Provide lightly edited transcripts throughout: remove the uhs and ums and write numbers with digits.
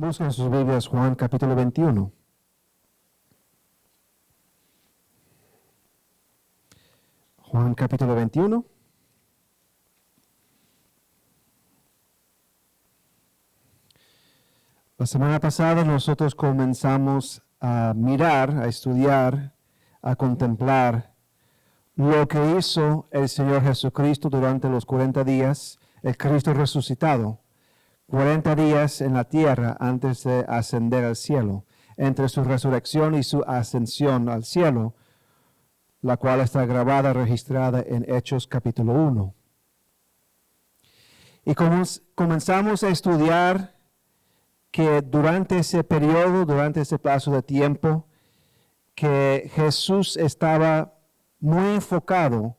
Busquen sus Biblias Juan capítulo 21. Juan capítulo 21. La semana pasada nosotros comenzamos a mirar, a estudiar, a contemplar lo que hizo el Señor Jesucristo durante los 40 días, el Cristo resucitado. 40 días en la tierra antes de ascender al cielo, entre su resurrección y su ascensión al cielo, la cual está grabada, registrada en Hechos capítulo 1. Y comenzamos a estudiar que durante ese periodo, durante ese plazo de tiempo, que Jesús estaba muy enfocado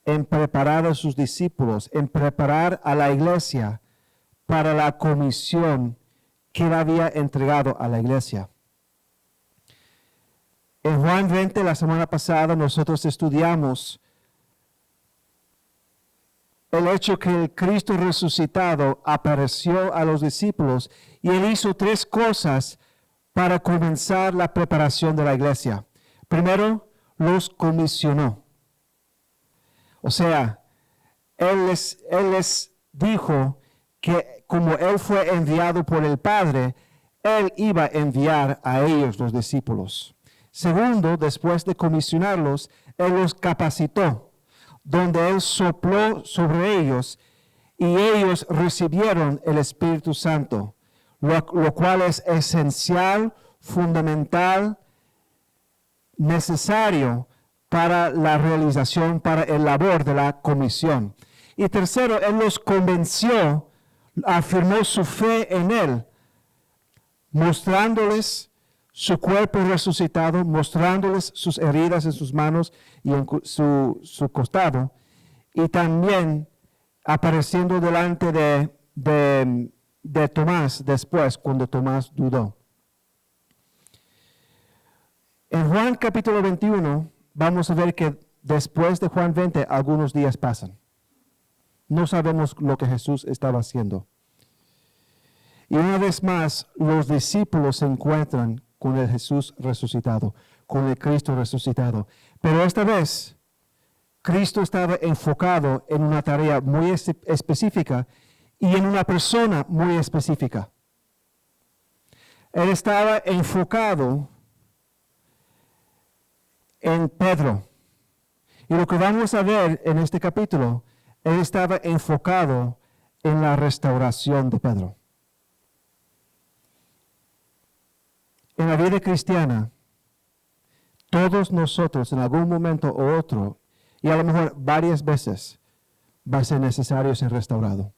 en preparar a sus discípulos, en preparar a la iglesia para la comisión que él había entregado a la iglesia. En Juan 20, la semana pasada, nosotros estudiamos el hecho que el Cristo resucitado apareció a los discípulos y él hizo 3 cosas para comenzar la preparación de la iglesia. Primero, los comisionó. O sea, él les dijo que como él fue enviado por el Padre, él iba a enviar a ellos los discípulos. Segundo, después de comisionarlos, él los capacitó, donde él sopló sobre ellos y ellos recibieron el Espíritu Santo, lo cual es esencial, fundamental, necesario para la realización, para el labor de la comisión. Y tercero, él los convenció, afirmó su fe en él, mostrándoles su cuerpo resucitado, mostrándoles sus heridas en sus manos y en su costado, y también apareciendo delante de Tomás después, cuando Tomás dudó. En Juan capítulo 21 vamos a ver que después de Juan 20 algunos días pasan. No sabemos lo que Jesús estaba haciendo. Y una vez más, los discípulos se encuentran con el Jesús resucitado, con el Cristo resucitado. Pero esta vez, Cristo estaba enfocado en una tarea muy específica y en una persona muy específica. Él estaba enfocado en Pedro. Y lo que vamos a ver en este capítulo, él estaba enfocado en la restauración de Pedro. En la vida cristiana, todos nosotros en algún momento u otro, y a lo mejor varias veces, va a ser necesario ser restaurado.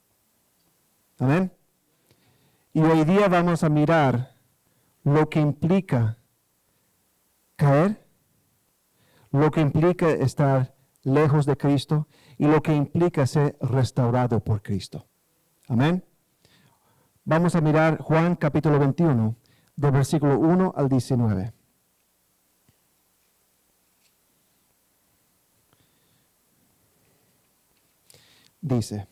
Amén. Y hoy día vamos a mirar lo que implica caer, lo que implica estar lejos de Cristo y lo que implica ser restaurado por Cristo. Amén. Vamos a mirar Juan capítulo 21, del versículo 1 al 19. Dice,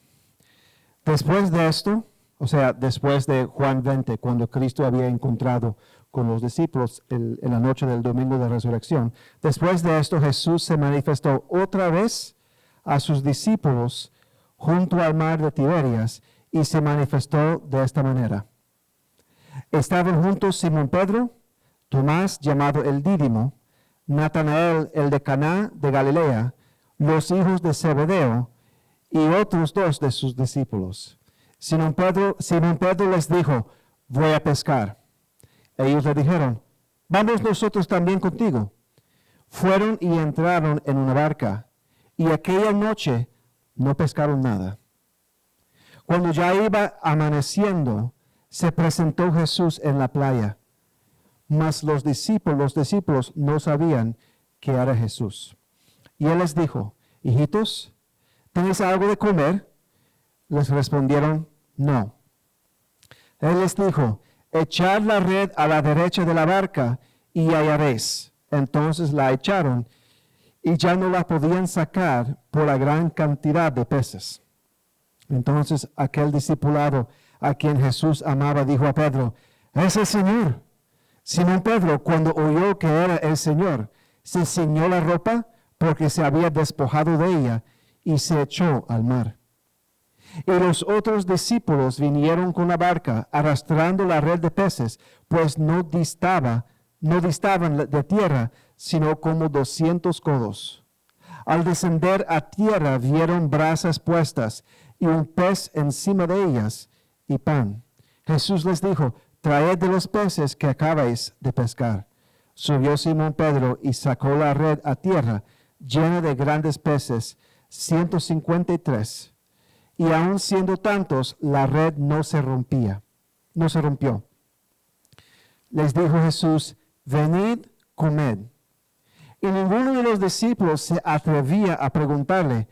después de esto, o sea, después de Juan 20, cuando Cristo había encontrado con los discípulos en la noche del domingo de resurrección, después de esto Jesús se manifestó otra vez a sus discípulos junto al mar de Tiberias y se manifestó de esta manera. Estaban juntos Simón Pedro, Tomás llamado el Dídimo, Natanael el de Caná de Galilea, los hijos de Zebedeo y otros 2 de sus discípulos. Simón Pedro les dijo, voy a pescar. Ellos le dijeron, vamos nosotros también contigo. Fueron y entraron en una barca, y aquella noche no pescaron nada. Cuando ya iba amaneciendo, se presentó Jesús en la playa, mas los discípulos no sabían que era Jesús. Y él les dijo, hijitos, ¿tenéis algo de comer? Les respondieron, no. Él les dijo, echad la red a la derecha de la barca y hallaréis. Entonces la echaron y ya no la podían sacar por la gran cantidad de peces. Entonces aquel discipulado a quien Jesús amaba, dijo a Pedro, es el Señor. Simón Pedro, cuando oyó que era el Señor, se ciñó la ropa porque se había despojado de ella y se echó al mar. Y los otros discípulos vinieron con la barca, arrastrando la red de peces, pues no distaban de tierra, sino como 200 codos. Al descender a tierra vieron brasas puestas y un pez encima de ellas y pan. Jesús les dijo, traed de los peces que acabáis de pescar. Subió Simón Pedro y sacó la red a tierra, llena de grandes peces, 153. Y aun siendo tantos, la red no se rompió. Les dijo Jesús, venid, comed. Y ninguno de los discípulos se atrevía a preguntarle,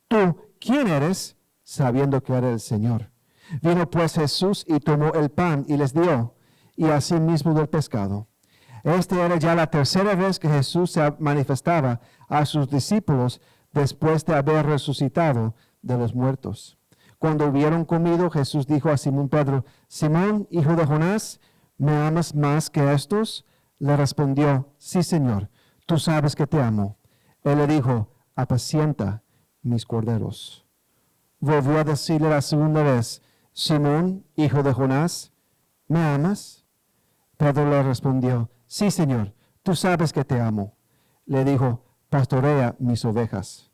¿tú quién eres? Sabiendo que era el Señor. Vino pues Jesús y tomó el pan y les dio, y asimismo del pescado. Esta era ya la tercera vez que Jesús se manifestaba a sus discípulos después de haber resucitado de los muertos. Cuando hubieron comido, Jesús dijo a Simón Pedro, Simón, hijo de Jonás, ¿me amas más que estos? Le respondió, sí, Señor, tú sabes que te amo. Él le dijo, apacienta mis corderos. Volvió a decirle la segunda vez, Simón, hijo de Jonás, ¿me amas? Pedro le respondió, sí, Señor, tú sabes que te amo. Le dijo, pastorea mis ovejas.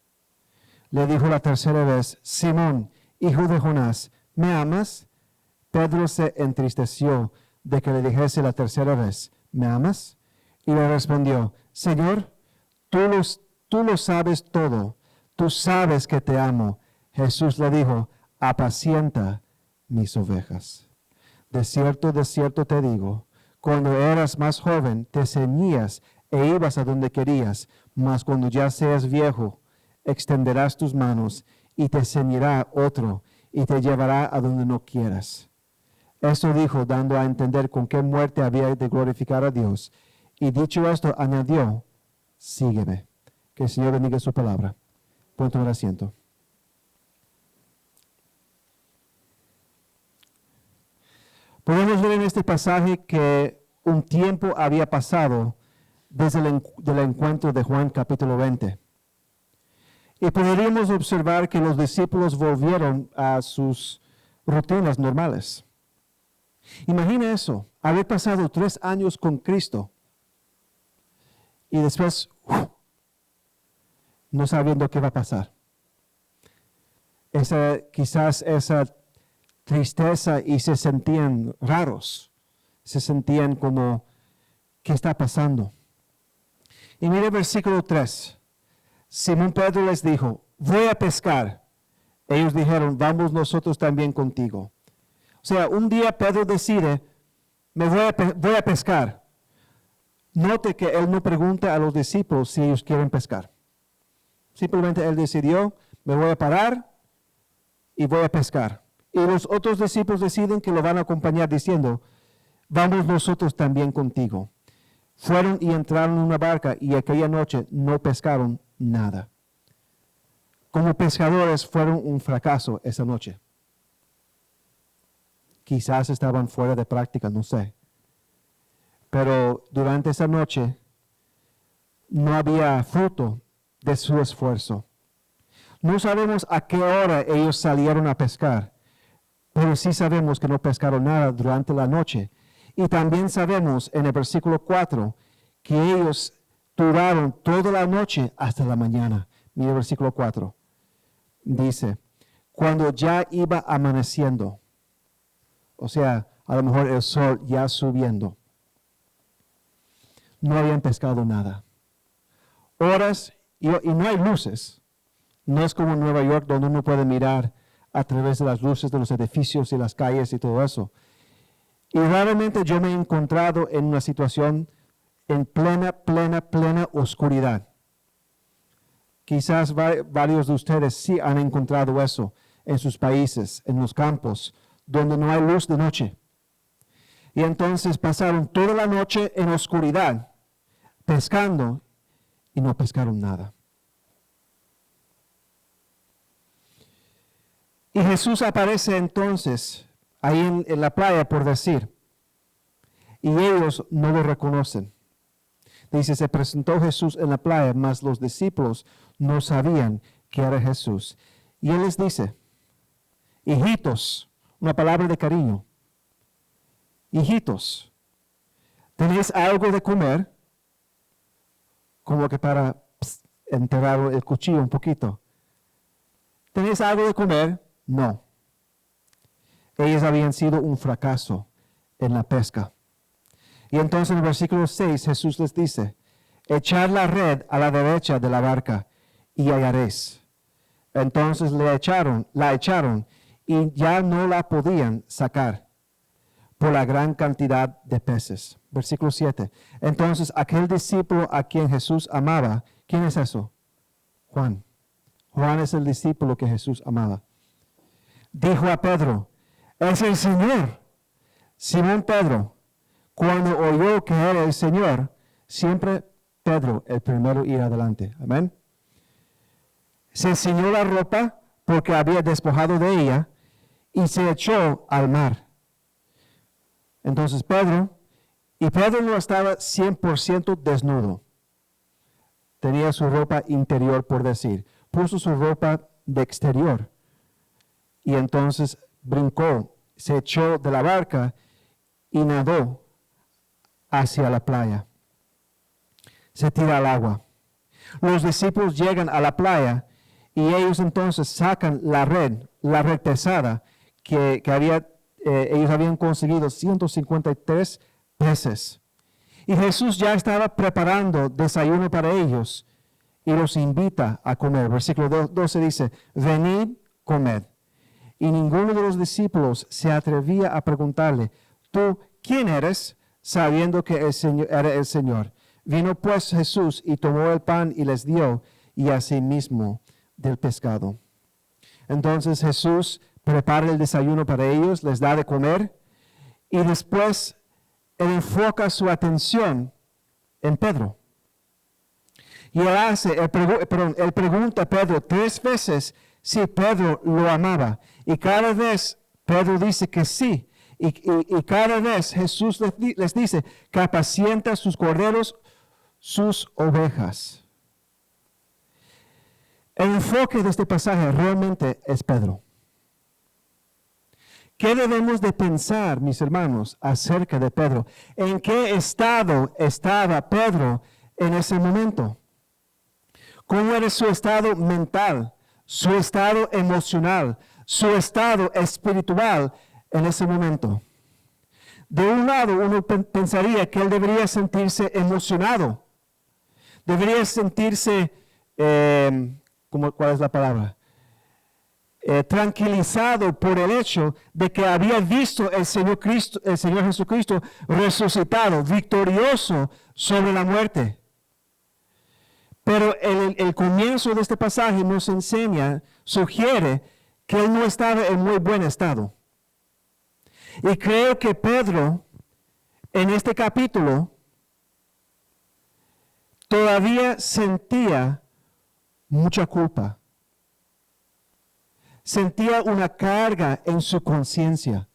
Le dijo la tercera vez, Simón, hijo de Jonás, ¿me amas? Pedro se entristeció de que le dijese la tercera vez, ¿me amas? Y le respondió, Señor, tú lo sabes todo, tú sabes que te amo. Jesús le dijo, apacienta mis ovejas. De cierto te digo, cuando eras más joven te ceñías e ibas a donde querías, mas cuando ya seas viejo, extenderás tus manos y te ceñirá otro y te llevará a donde no quieras. Eso dijo, dando a entender con qué muerte había de glorificar a Dios. Y dicho esto, añadió, sígueme. Que el Señor bendiga su palabra. Pueden tomar asiento. Podemos ver en este pasaje que un tiempo había pasado desde el encuentro de Juan capítulo 20. Y podríamos observar que los discípulos volvieron a sus rutinas normales. Imagina eso, haber pasado 3 años con Cristo y después no sabiendo qué va a pasar. Quizás esa tristeza y se sentían raros, se sentían como, ¿qué está pasando? Y mire el versículo 3. Simón Pedro les dijo, voy a pescar. Ellos dijeron, vamos nosotros también contigo. O sea, un día Pedro decide, voy a pescar. Note que él no pregunta a los discípulos si ellos quieren pescar. Simplemente él decidió, me voy a parar y voy a pescar. Y los otros discípulos deciden que lo van a acompañar diciendo, vamos nosotros también contigo. Fueron y entraron en una barca y aquella noche no pescaron nada. Como pescadores fueron un fracaso esa noche. Quizás estaban fuera de práctica, no sé. Pero durante esa noche no había fruto de su esfuerzo. No sabemos a qué hora ellos salieron a pescar, pero sí sabemos que no pescaron nada durante la noche. Y también sabemos en el versículo 4 que ellos duraron toda la noche hasta la mañana. Mira el versículo 4. Dice, cuando ya iba amaneciendo, o sea, a lo mejor el sol ya subiendo, no habían pescado nada. Horas y no hay luces. No es como en Nueva York donde uno puede mirar a través de las luces de los edificios y las calles y todo eso. Y raramente yo me he encontrado en una situación en plena oscuridad. Quizás varios de ustedes sí han encontrado eso en sus países, en los campos, donde no hay luz de noche. Y entonces pasaron toda la noche en oscuridad, pescando, y no pescaron nada. Y Jesús aparece entonces ahí en la playa, por decir, y ellos no lo reconocen. Dice, se presentó Jesús en la playa, mas los discípulos no sabían que era Jesús. Y Él les dice, hijitos, una palabra de cariño, hijitos, ¿tenéis algo de comer? Como que para enterrar el cuchillo un poquito. ¿Tenéis algo de comer? No. Ellos habían sido un fracaso en la pesca. Y entonces en el versículo 6 Jesús les dice, echad la red a la derecha de la barca y hallaréis. Entonces la echaron y ya no la podían sacar por la gran cantidad de peces. Versículo 7. Entonces aquel discípulo a quien Jesús amaba, ¿quién es eso? Juan. Juan es el discípulo que Jesús amaba. Dijo a Pedro, es el Señor. Simón Pedro, cuando oyó que era el Señor, siempre Pedro el primero ir adelante. Amén. Se ciñó la ropa porque había despojado de ella y se echó al mar. Entonces Pedro no estaba 100% desnudo. Tenía su ropa interior, por decir. Puso su ropa de exterior. Y entonces brincó, se echó de la barca y nadó hacia la playa. Se tira al agua. Los discípulos llegan a la playa y ellos entonces sacan la red pesada que ellos habían conseguido 153 peces. Y Jesús ya estaba preparando desayuno para ellos y los invita a comer. Versículo 12 dice, venid, comed. Y ninguno de los discípulos se atrevía a preguntarle, ¿tú quién eres? Sabiendo que el Señor era el Señor. Vino pues Jesús y tomó el pan y les dio, y asimismo del pescado. Entonces Jesús prepara el desayuno para ellos, les da de comer, y después Él enfoca su atención en Pedro. Y Él pregunta a Pedro 3 veces si Pedro lo amaba. Y cada vez Pedro dice que sí. Y cada vez Jesús les dice que apacienta sus corderos, sus ovejas. El enfoque de este pasaje realmente es Pedro. ¿Qué debemos de pensar, mis hermanos, acerca de Pedro? ¿En qué estado estaba Pedro en ese momento? ¿Cómo era su estado mental, su estado emocional, su estado espiritual en ese momento? De un lado, uno pensaría que él debería sentirse emocionado, debería sentirse, ¿cuál es la palabra? Tranquilizado por el hecho de que había visto el Señor Jesucristo resucitado, victorioso sobre la muerte. Pero el comienzo de este pasaje nos sugiere que él no estaba en muy buen estado. Y creo que Pedro, en este capítulo, todavía sentía mucha culpa. Sentía una carga en su conciencia.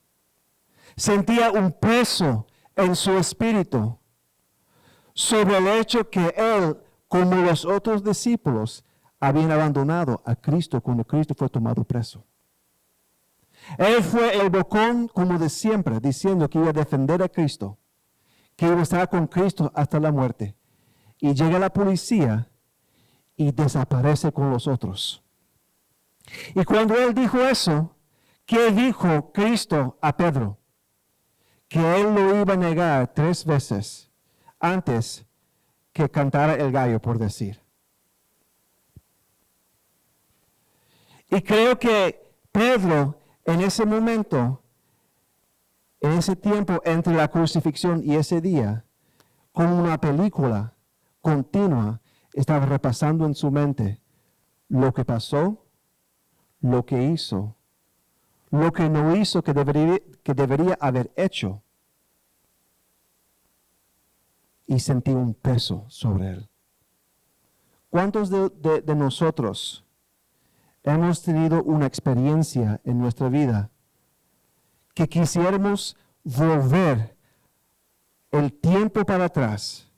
Sentía un peso en su espíritu sobre el hecho que él, como los otros discípulos, habían abandonado a Cristo cuando Cristo fue tomado preso. Él fue el bocón como de siempre, diciendo que iba a defender a Cristo, que iba a estar con Cristo hasta la muerte. Y llega la policía y desaparece con los otros. Y cuando él dijo eso, ¿qué dijo Cristo a Pedro? Que él lo iba a negar 3 veces antes que cantara el gallo, por decir. Y creo que Pedro, en ese momento, en ese tiempo entre la crucifixión y ese día, como una película continua, estaba repasando en su mente lo que pasó, lo que hizo, lo que no hizo que debería haber hecho. Y sentí un peso sobre él. ¿Cuántos de nosotros hemos tenido una experiencia en nuestra vida que quisiéramos volver el tiempo para atrás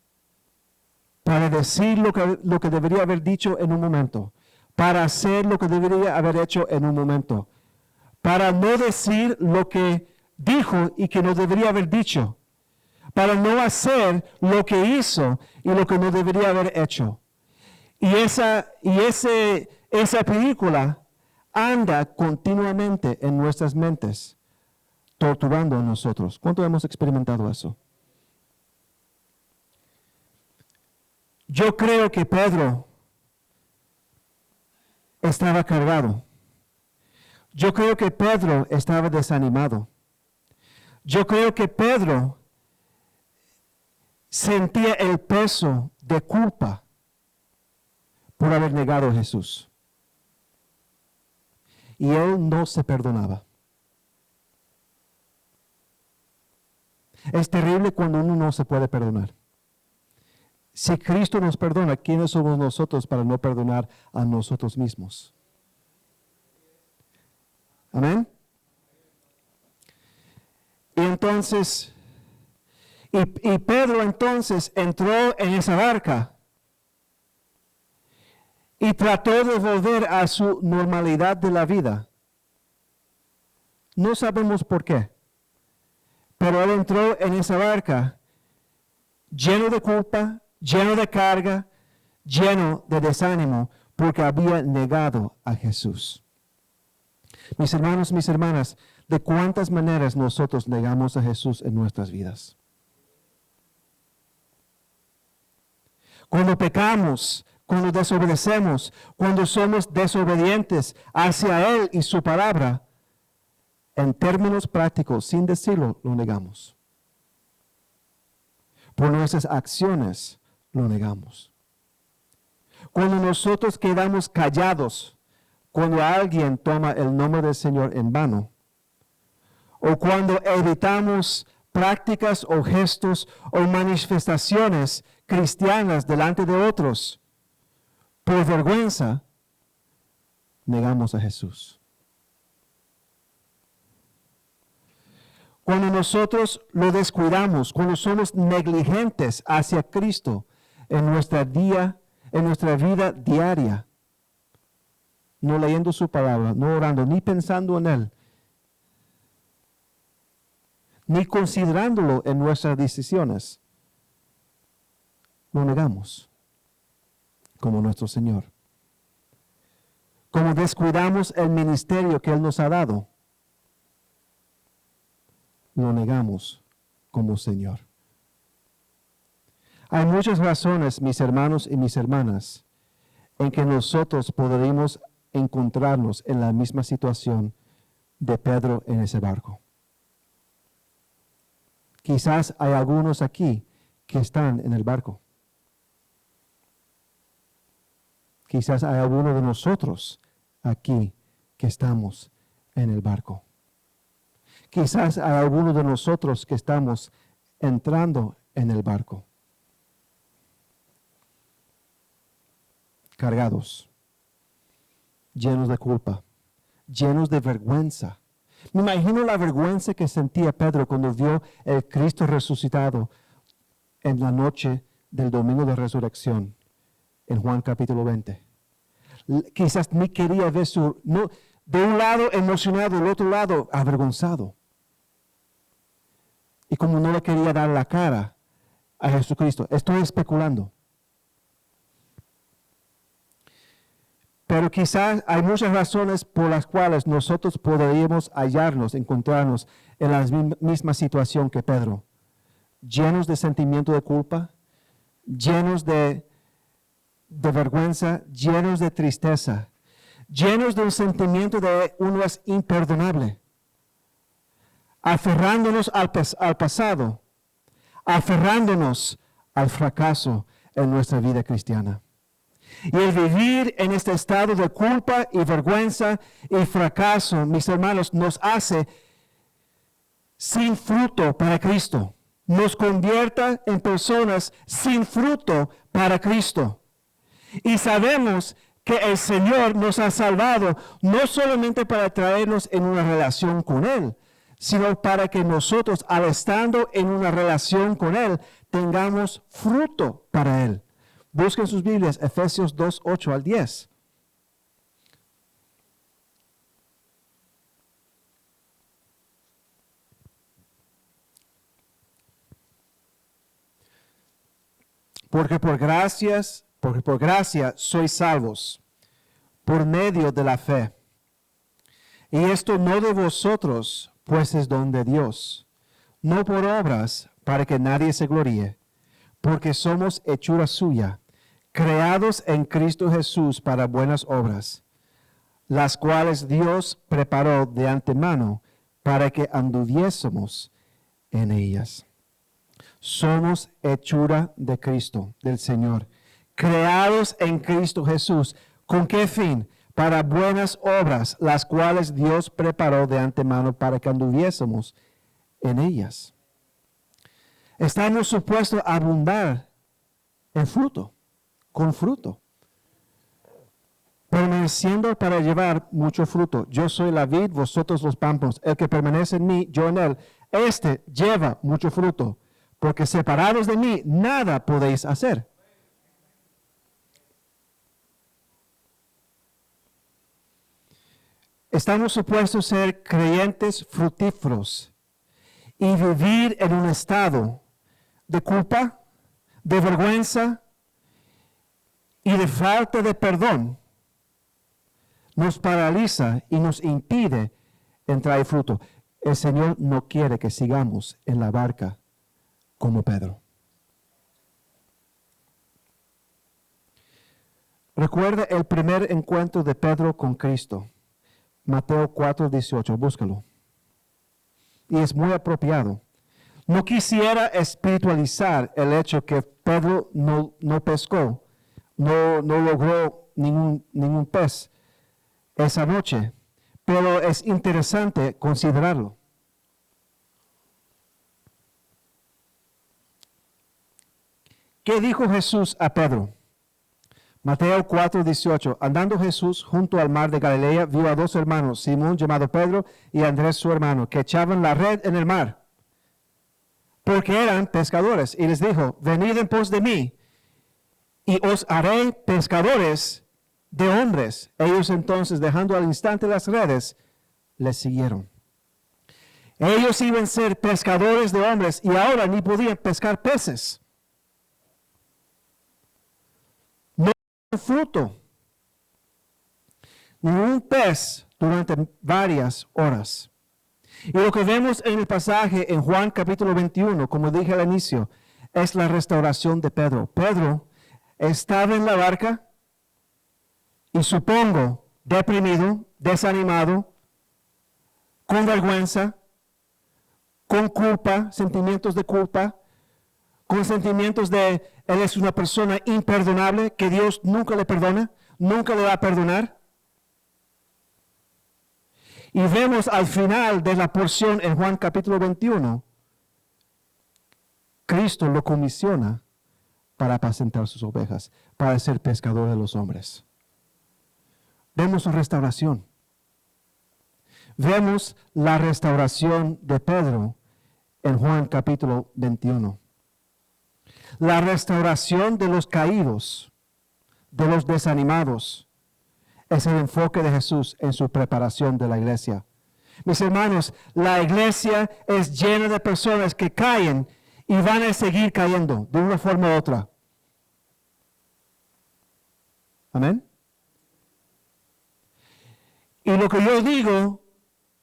para decir lo que debería haber dicho en un momento, para hacer lo que debería haber hecho en un momento, para no decir lo que dijo y que no debería haber dicho, para no hacer lo que hizo y lo que no debería haber hecho. Y esa película anda continuamente en nuestras mentes, torturando a nosotros. ¿Cuánto hemos experimentado eso? Yo creo que Pedro estaba cargado. Yo creo que Pedro estaba desanimado. Yo creo que Pedro sentía el peso de culpa por haber negado a Jesús. Y él no se perdonaba. Es terrible cuando uno no se puede perdonar. Si Cristo nos perdona, ¿quiénes somos nosotros para no perdonar a nosotros mismos? Amén. Y entonces, y Pedro entonces entró en esa barca y trató de volver a su normalidad de la vida. No sabemos por qué, pero él entró en esa barca lleno de culpa, lleno de carga, lleno de desánimo, porque había negado a Jesús. Mis hermanos, mis hermanas, ¿de cuántas maneras nosotros negamos a Jesús en nuestras vidas? Cuando pecamos, cuando desobedecemos, cuando somos desobedientes hacia Él y su palabra, en términos prácticos, sin decirlo, lo negamos. Por nuestras acciones, lo negamos. Cuando nosotros quedamos callados, cuando alguien toma el nombre del Señor en vano, o cuando evitamos prácticas o gestos o manifestaciones cristianas delante de otros, por vergüenza, negamos a Jesús. Cuando nosotros lo descuidamos, cuando somos negligentes hacia Cristo en nuestra vida diaria, no leyendo su palabra, no orando, ni pensando en Él, ni considerándolo en nuestras decisiones, lo negamos como nuestro Señor. Como descuidamos el ministerio que Él nos ha dado, lo negamos como Señor. Hay muchas razones, mis hermanos y mis hermanas, en que nosotros podríamos encontrarnos en la misma situación de Pedro en ese barco. Quizás hay algunos aquí que están en el barco. Quizás hay alguno de nosotros aquí que estamos en el barco. Quizás hay alguno de nosotros que estamos entrando en el barco. Cargados, llenos de culpa, llenos de vergüenza. Me imagino la vergüenza que sentía Pedro cuando vio el Cristo resucitado en la noche del domingo de resurrección en Juan capítulo 20. Quizás ni quería ver de un lado emocionado, del otro lado avergonzado. Y como no le quería dar la cara a Jesucristo. Estoy especulando. Pero quizás hay muchas razones por las cuales nosotros podríamos encontrarnos en la misma situación que Pedro. Llenos de sentimiento de culpa, llenos de vergüenza, llenos de tristeza, llenos de un sentimiento de uno es imperdonable, aferrándonos al pasado, aferrándonos al fracaso en nuestra vida cristiana. Y el vivir en este estado de culpa y vergüenza y fracaso, mis hermanos, nos hace sin fruto para Cristo. Nos convierta en personas sin fruto para Cristo. Y sabemos que el Señor nos ha salvado no solamente para traernos en una relación con Él, sino para que nosotros, al estando en una relación con Él, tengamos fruto para Él. Busquen sus Biblias, Efesios 2, 8 al 10. Porque por gracia sois salvos, por medio de la fe. Y esto no de vosotros, pues es don de Dios, no por obras, para que nadie se gloríe, porque somos hechura suya, creados en Cristo Jesús para buenas obras, las cuales Dios preparó de antemano para que anduviésemos en ellas. Somos hechura de Cristo, del Señor, creados en Cristo Jesús. ¿Con qué fin? Para buenas obras, las cuales Dios preparó de antemano para que anduviésemos en ellas. Estamos supuestos a abundar en fruto, con fruto, permaneciendo para llevar mucho fruto. Yo soy la vid, vosotros los pámpanos. El que permanece en mí, yo en él, este lleva mucho fruto, porque separados de mí, nada podéis hacer. Estamos supuestos a ser creyentes fructíferos y vivir en un estado de culpa, de vergüenza y de falta de perdón. Nos paraliza y nos impide entrar en fruto. El Señor no quiere que sigamos en la barca como Pedro. Recuerda el primer encuentro de Pedro con Cristo. Mateo 4:18, búscalo. Y es muy apropiado. No quisiera espiritualizar el hecho que Pedro no pescó, no logró ningún pez esa noche, pero es interesante considerarlo. ¿Qué dijo Jesús a Pedro? Mateo 4:18. Andando Jesús junto al mar de Galilea, vio a dos hermanos, Simón llamado Pedro y Andrés su hermano, que echaban la red en el mar, porque eran pescadores. Y les dijo, venid en pos de mí, y os haré pescadores de hombres. Ellos entonces, dejando al instante las redes, les siguieron. Ellos iban a ser pescadores de hombres y ahora ni podían pescar peces. No hay fruto, ningún pez durante varias horas. Y lo que vemos en el pasaje en Juan capítulo 21, como dije al inicio, es la restauración de Pedro. Pedro estaba en la barca y supongo deprimido, desanimado, con vergüenza, con culpa, sentimientos de culpa, con sentimientos de él es una persona imperdonable que Dios nunca le perdona, nunca le va a perdonar. Y vemos al final de la porción en Juan capítulo 21, Cristo lo comisiona para apacentar sus ovejas, para ser pescador de los hombres. Vemos su restauración. Vemos la restauración de Pedro en Juan capítulo 21. La restauración de los caídos, de los desanimados, es el enfoque de Jesús en su preparación de la iglesia. Mis hermanos, la iglesia es llena de personas que caen y van a seguir cayendo de una forma u otra. Amén. Y lo que yo digo,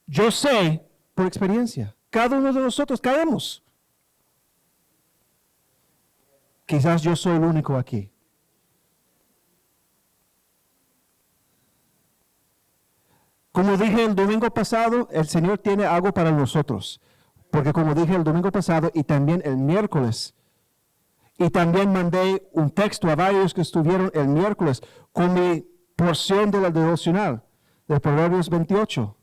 yo sé por experiencia. Cada uno de nosotros caemos. Quizás yo soy el único aquí. Como dije el domingo pasado, el Señor tiene algo para nosotros. Porque como dije el domingo pasado y también el miércoles, y también mandé un texto a varios que estuvieron el miércoles con mi porción de la devocional de Proverbios 28.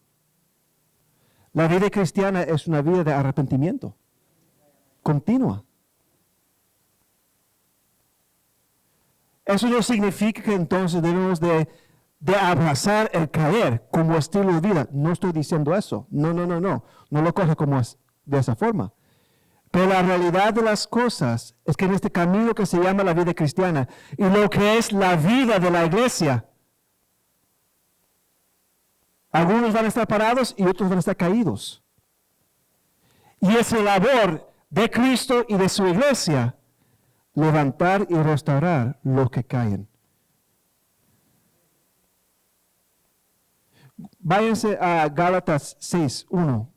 La vida cristiana es una vida de arrepentimiento continua. Eso no significa que entonces debemos de de abrazar el caer como estilo de vida. No estoy diciendo eso. No. No lo coge como de esa forma. Pero la realidad de las cosas es que en este camino que se llama la vida cristiana y lo que es la vida de la iglesia, algunos van a estar parados y otros van a estar caídos. Y es la labor de Cristo y de su iglesia levantar y restaurar los que caen. Váyanse a Gálatas 6:1.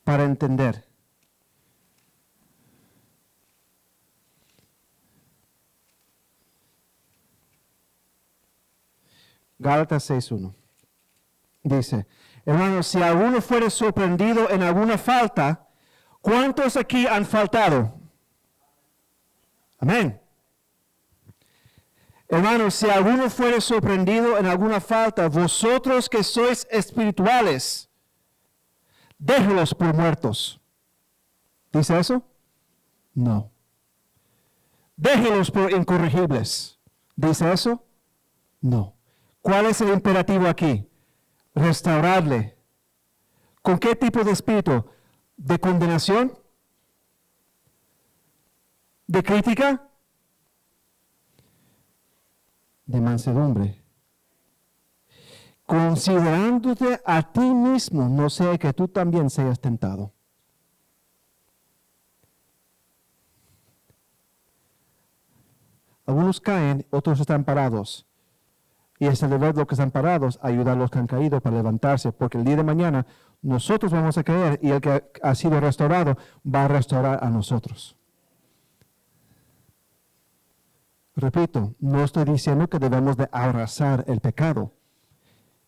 Para entender. Gálatas 6:1. Dice, hermanos, si alguno fuere sorprendido en alguna falta, ¿cuántos aquí han faltado? Amén. Hermanos, si alguno fuere sorprendido en alguna falta, vosotros que sois espirituales, déjenlos por muertos. ¿Dice eso? No. Déjenlos por incorregibles. ¿Dice eso? No. ¿Cuál es el imperativo aquí? Restaurarle. ¿Con qué tipo de espíritu? ¿De condenación? ¿De crítica? De mansedumbre. Considerándote a ti mismo, no sea que tú también seas tentado. Algunos caen, otros están parados. Y es el deber de los que están parados ayudar a los que han caído para levantarse, porque el día de mañana nosotros vamos a caer y el que ha sido restaurado va a restaurar a nosotros. Repito, no estoy diciendo que debemos de abrazar el pecado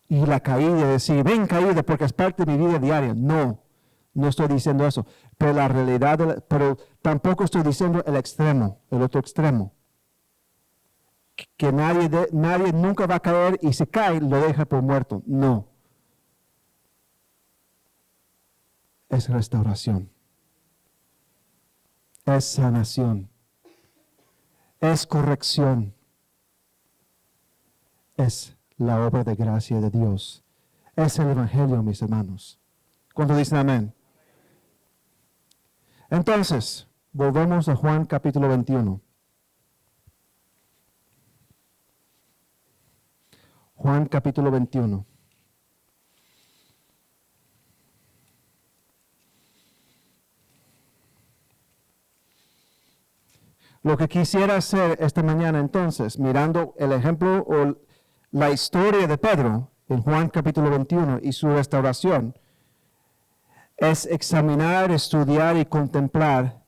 y la caída y decir, ven caída porque es parte de mi vida diaria. No estoy diciendo eso. Pero la realidad, pero tampoco estoy diciendo el extremo, el otro extremo. Que nadie nunca va a caer y si cae lo deja por muerto. No. Es restauración. Es sanación. Es corrección. Es la obra de gracia de Dios. Es el Evangelio, mis hermanos. ¿Cuántos dicen amén? Entonces, volvemos a Juan capítulo 21. Juan capítulo 21. Lo que quisiera hacer esta mañana entonces, mirando el ejemplo o la historia de Pedro en Juan capítulo 21 y su restauración, es examinar, estudiar y contemplar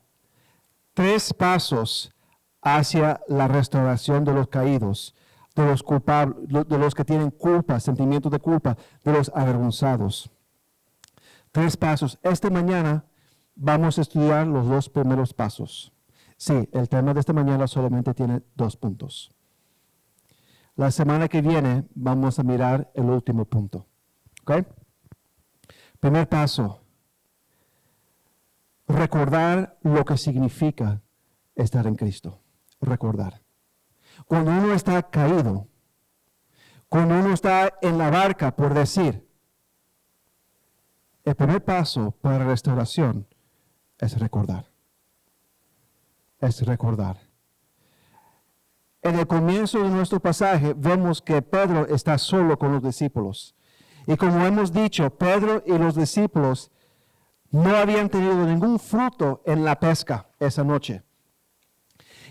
3 pasos hacia la restauración de los caídos, de los culpables, de los que tienen culpa, sentimientos de culpa, de los avergonzados. 3 pasos. Esta mañana vamos a estudiar los 2 primeros pasos. Sí, el tema de esta mañana solamente tiene 2 puntos. La semana que viene vamos a mirar el último punto. ¿Ok? Primer paso. Recordar lo que significa estar en Cristo. Recordar. Cuando uno está caído, cuando uno está en la barca, por decir, el primer paso para la restauración es recordar. Es recordar. En el comienzo de nuestro pasaje vemos que Pedro está solo con los discípulos. Y como hemos dicho, Pedro y los discípulos no habían tenido ningún fruto en la pesca esa noche.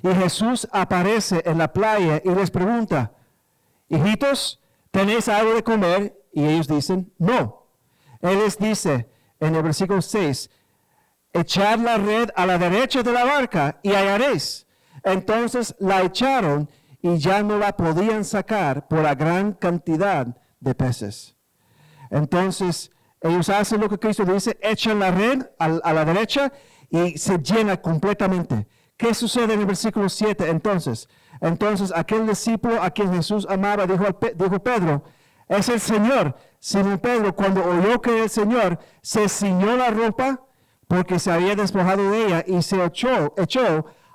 Y Jesús aparece en la playa y les pregunta, hijitos, ¿tenéis algo de comer? Y ellos dicen, no. Él les dice en el versículo 6, echad la red a la derecha de la barca y hallaréis. Entonces la echaron y ya no la podían sacar por la gran cantidad de peces. Entonces ellos hacen lo que Cristo dice, echan la red a la derecha y se llena completamente. ¿Qué sucede en el versículo 7? Entonces aquel discípulo a quien Jesús amaba dijo Pedro, es el Señor. Simón Pedro, cuando oyó que el Señor, se ciñó la ropa porque se había despojado de ella y se echó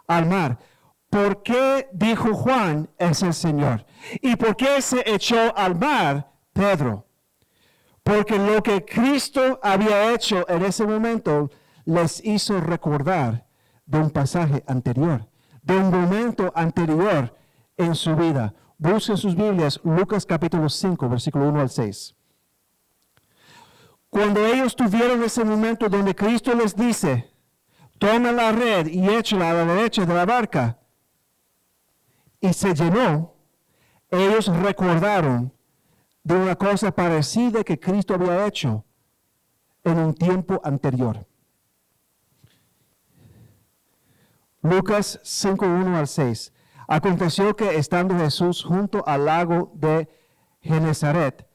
al mar. ¿Por qué dijo Juan es el Señor? ¿Y por qué se echó al mar Pedro? Porque lo que Cristo había hecho en ese momento les hizo recordar de un pasaje anterior, de un momento anterior en su vida. Busquen sus Biblias, Lucas capítulo 5, versículo 1 al 6. Cuando ellos tuvieron ese momento donde Cristo les dice, toma la red y échala a la derecha de la barca, y se llenó, ellos recordaron de una cosa parecida que Cristo había hecho en un tiempo anterior. Lucas 5, 1 al 6. Aconteció que estando Jesús junto al lago de Genezaret,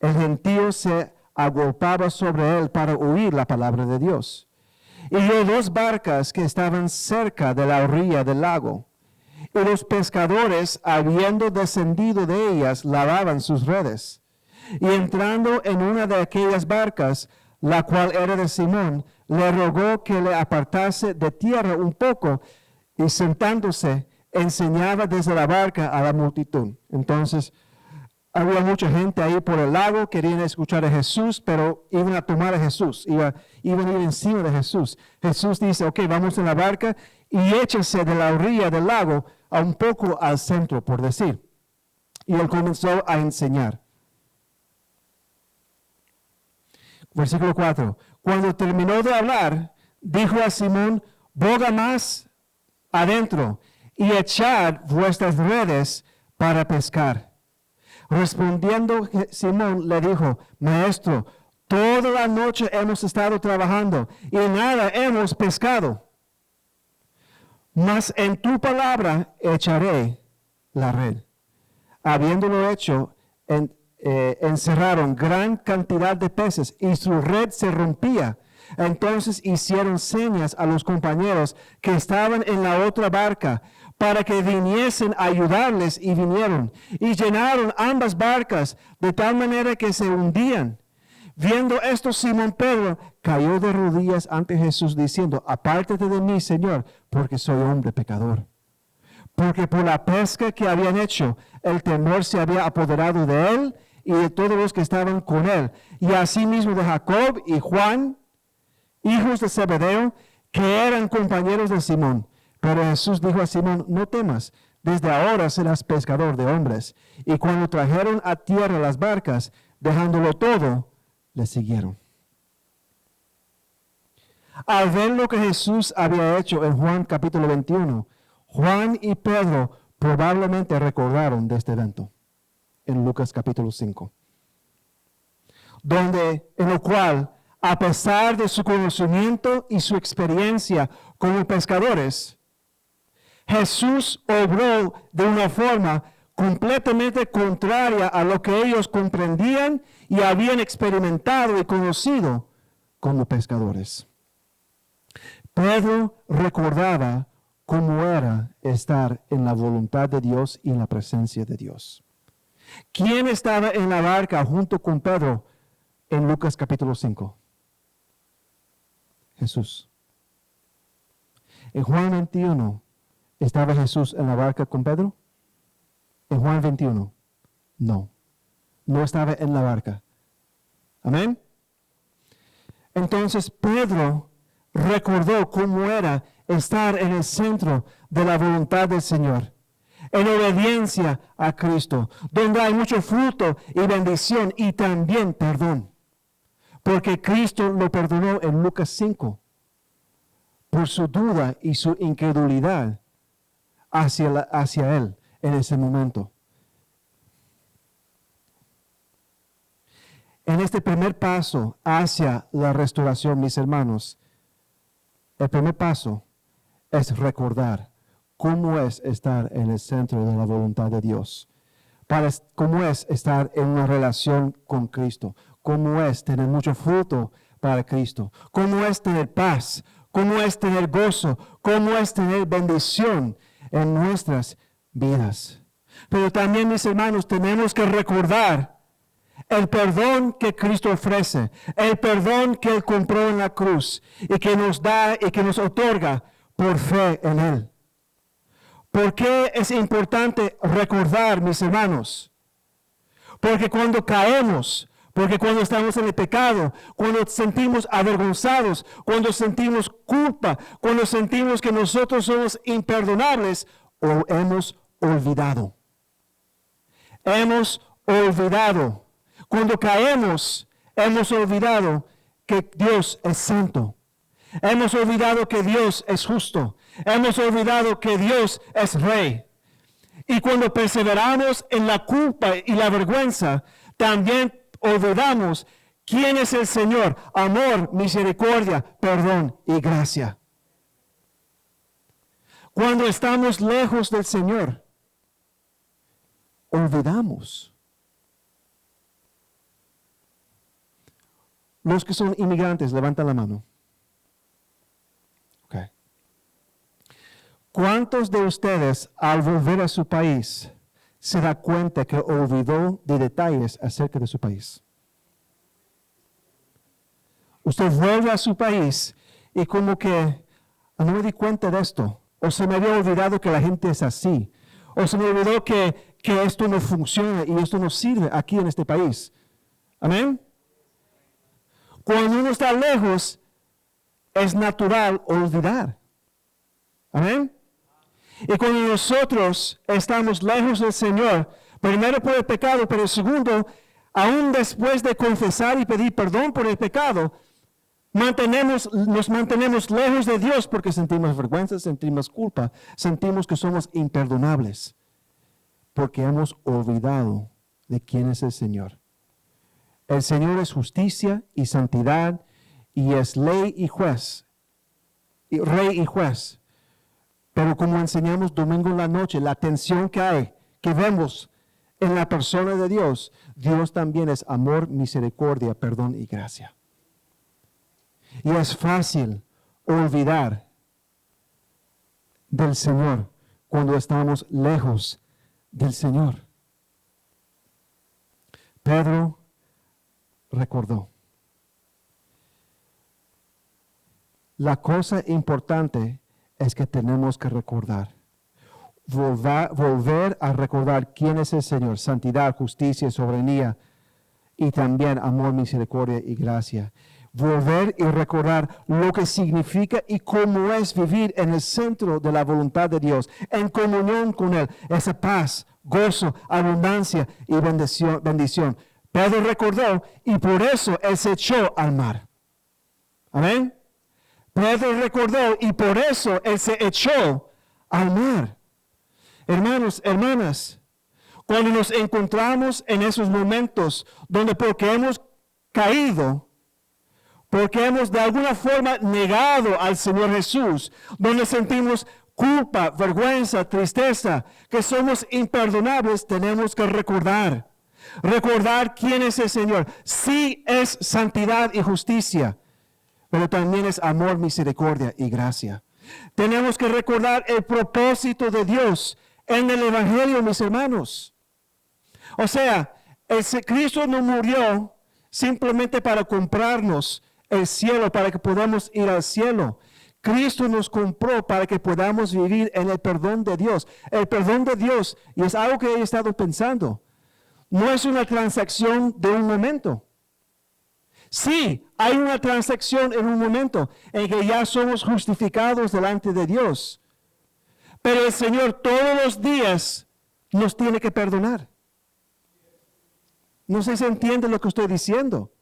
el gentío se agolpaba sobre él para oír la palabra de Dios. Y vio dos barcas que estaban cerca de la orilla del lago. Y los pescadores, habiendo descendido de ellas, lavaban sus redes. Y entrando en una de aquellas barcas, la cual era de Simón, le rogó que le apartase de tierra un poco, y sentándose, enseñaba desde la barca a la multitud. Entonces, había mucha gente ahí por el lago, querían escuchar a Jesús, pero iban a tomar a Jesús, iban a ir encima de Jesús. Jesús dice, ok, vamos en la barca y échese de la orilla del lago a un poco al centro, por decir. Y él comenzó a enseñar. Versículo 4. Cuando terminó de hablar, dijo a Simón, boga más adentro y echad vuestras redes para pescar. Respondiendo Simón le dijo, Maestro, toda la noche hemos estado trabajando y nada hemos pescado. Mas en tu palabra echaré la red. Habiéndolo hecho, encerraron gran cantidad de peces y su red se rompía. Entonces hicieron señas a los compañeros que estaban en la otra barca para que viniesen a ayudarles, y vinieron y llenaron ambas barcas de tal manera que se hundían. Viendo esto, Simón Pedro cayó de rodillas ante Jesús diciendo, apártate de mí, Señor, porque soy hombre pecador. Porque por la pesca que habían hecho, el temor se había apoderado de él y de todos los que estaban con él, y asimismo de Jacob y Juan, hijos de Zebedeo, que eran compañeros de Simón. Pero Jesús dijo a Simón, no temas, desde ahora serás pescador de hombres. Y cuando trajeron a tierra las barcas, dejándolo todo, le siguieron. Al ver lo que Jesús había hecho en Juan capítulo 21, Juan y Pedro probablemente recordaron de este evento en Lucas capítulo 5, en lo cual, a pesar de su conocimiento y su experiencia como pescadores, Jesús obró de una forma completamente contraria a lo que ellos comprendían y habían experimentado y conocido como pescadores. Pedro recordaba cómo era estar en la voluntad de Dios y en la presencia de Dios. ¿Quién estaba en la barca junto con Pedro en Lucas capítulo 5? Jesús. En Juan 21, ¿estaba Jesús en la barca con Pedro? En Juan 21, no estaba en la barca. Amén. Entonces Pedro recordó cómo era estar en el centro de la voluntad del Señor, en obediencia a Cristo, donde hay mucho fruto y bendición y también perdón, porque Cristo lo perdonó en Lucas 5 por su duda y su incredulidad hacia Él en ese momento. En este primer paso hacia la restauración, mis hermanos, el primer paso es recordar cómo es estar en el centro de la voluntad de Dios, cómo es estar en una relación con Cristo, cómo es tener mucho fruto para Cristo, cómo es tener paz, cómo es tener gozo, cómo es tener bendición en nuestras vidas. Pero también, mis hermanos, tenemos que recordar el perdón que Cristo ofrece, el perdón que Él compró en la cruz y que nos da y que nos otorga por fe en Él. ¿Por qué es importante recordar, mis hermanos? Porque cuando caemos, porque cuando estamos en el pecado, cuando sentimos avergonzados, cuando sentimos culpa, cuando sentimos que nosotros somos imperdonables, o hemos olvidado. Hemos olvidado. Cuando caemos, hemos olvidado que Dios es santo. Hemos olvidado que Dios es justo. Hemos olvidado que Dios es rey. Y cuando perseveramos en la culpa y la vergüenza, también olvidamos quién es el Señor: amor, misericordia, perdón y gracia. Cuando estamos lejos del Señor, olvidamos. Los que son inmigrantes, levantan la mano. Okay. ¿Cuántos de ustedes, al volver a su país, se da cuenta que olvidó de detalles acerca de su país? Usted vuelve a su país y como que no me di cuenta de esto, o se me había olvidado que la gente es así, o se me olvidó que esto no funciona y esto no sirve aquí en este país. Amén. Cuando uno está lejos, es natural olvidar. Amén. Y cuando nosotros estamos lejos del Señor, primero por el pecado, pero segundo, aún después de confesar y pedir perdón por el pecado, nos mantenemos lejos de Dios porque sentimos vergüenza, sentimos culpa, sentimos que somos imperdonables, porque hemos olvidado de quién es el Señor. El Señor es justicia y santidad, y es ley y juez, y rey y juez. Pero como enseñamos domingo en la noche, la tensión que hay, que vemos en la persona de Dios, Dios también es amor, misericordia, perdón y gracia. Y es fácil olvidar del Señor cuando estamos lejos del Señor. Pedro recordó. La cosa importante es que tenemos que recordar. Volver a recordar quién es el Señor: santidad, justicia, soberanía y también amor, misericordia y gracia. Volver y recordar lo que significa y cómo es vivir en el centro de la voluntad de Dios, en comunión con Él, esa paz, gozo, abundancia y bendición. Pedro recordó y por eso Él se echó al mar. Amén. Pedro recordó y por eso Él se echó al mar. Hermanos, hermanas, cuando nos encontramos en esos momentos donde porque hemos caído, porque hemos de alguna forma negado al Señor Jesús, donde sentimos culpa, vergüenza, tristeza, que somos imperdonables, tenemos que recordar quién es el Señor. Sí es santidad y justicia, pero también es amor, misericordia y gracia. Tenemos que recordar el propósito de Dios en el Evangelio, mis hermanos. O sea, Cristo no murió simplemente para comprarnos el cielo, para que podamos ir al cielo. Cristo nos compró para que podamos vivir en el perdón de Dios. El perdón de Dios, y es algo que he estado pensando, no es una transacción de un momento. Sí, hay una transacción en un momento en que ya somos justificados delante de Dios. Pero el Señor todos los días nos tiene que perdonar. No sé si entiende lo que estoy diciendo.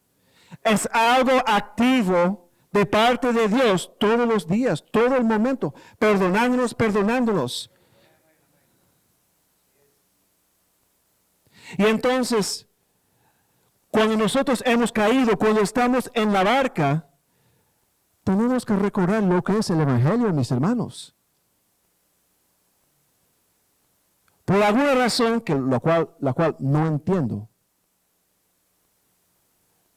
Es algo activo de parte de Dios todos los días, todo el momento, perdonándonos. Y entonces, cuando nosotros hemos caído, cuando estamos en la barca, tenemos que recordar lo que es el Evangelio, mis hermanos. Por alguna razón, la cual no entiendo,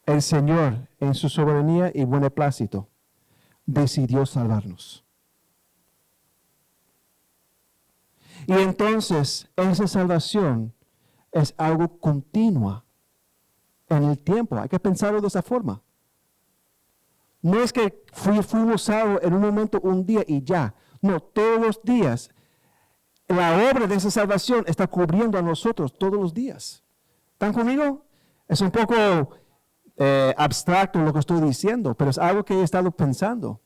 el Señor, en su soberanía y beneplácito, decidió salvarnos. Y entonces, esa salvación es algo continua en el tiempo. Hay que pensarlo de esa forma. No es que fuimos salvos en un momento, un día y ya. No, todos los días la obra de esa salvación está cubriendo a nosotros todos los días. ¿Están conmigo? Es un poco abstracto lo que estoy diciendo, pero es algo que he estado pensando.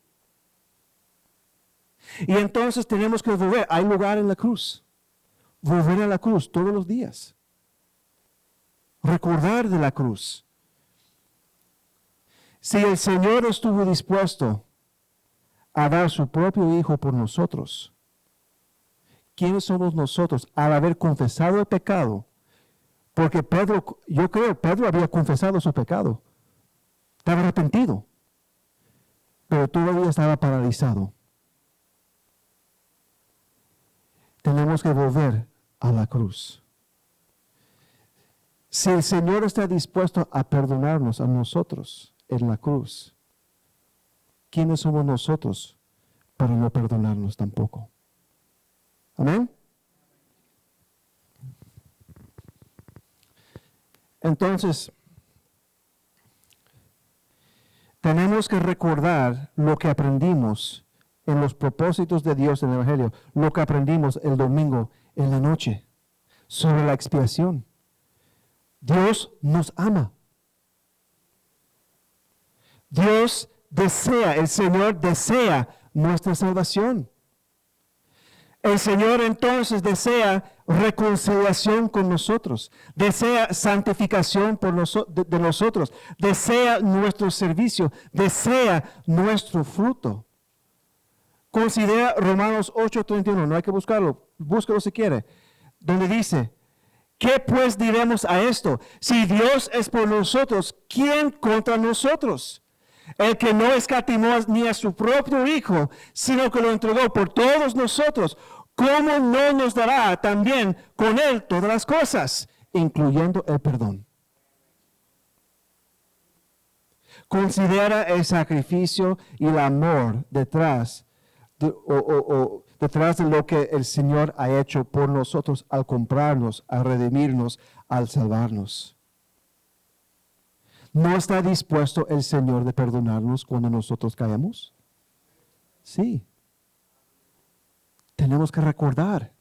Y entonces tenemos que volver. Hay lugar en la cruz. Volver a la cruz todos los días. Recordar de la cruz. Si el Señor estuvo dispuesto a dar su propio Hijo por nosotros, ¿quiénes somos nosotros al haber confesado el pecado? Porque yo creo, Pedro había confesado su pecado. Estaba arrepentido. Pero todavía estaba paralizado. Tenemos que volver a la cruz. Si el Señor está dispuesto a perdonarnos a nosotros en la cruz, ¿quiénes somos nosotros para no perdonarnos tampoco? Amén. Entonces, tenemos que recordar lo que aprendimos en los propósitos de Dios en el Evangelio, lo que aprendimos el domingo en la noche sobre la expiación. Dios nos ama. Dios desea, el Señor desea nuestra salvación. El Señor entonces desea reconciliación con nosotros, desea santificación de nosotros, desea nuestro servicio, desea nuestro fruto. Considera Romanos 8:31, no hay que buscarlo, búscalo si quiere, donde dice, ¿qué pues diremos a esto? Si Dios es por nosotros, ¿quién contra nosotros? El que no escatimó ni a su propio Hijo, sino que lo entregó por todos nosotros, ¿cómo no nos dará también con Él todas las cosas, incluyendo el perdón? Considera el sacrificio y el amor detrás de lo que el Señor ha hecho por nosotros al comprarnos, al redimirnos, al salvarnos. ¿No está dispuesto el Señor de perdonarnos cuando nosotros caemos? Sí. Tenemos que recordar.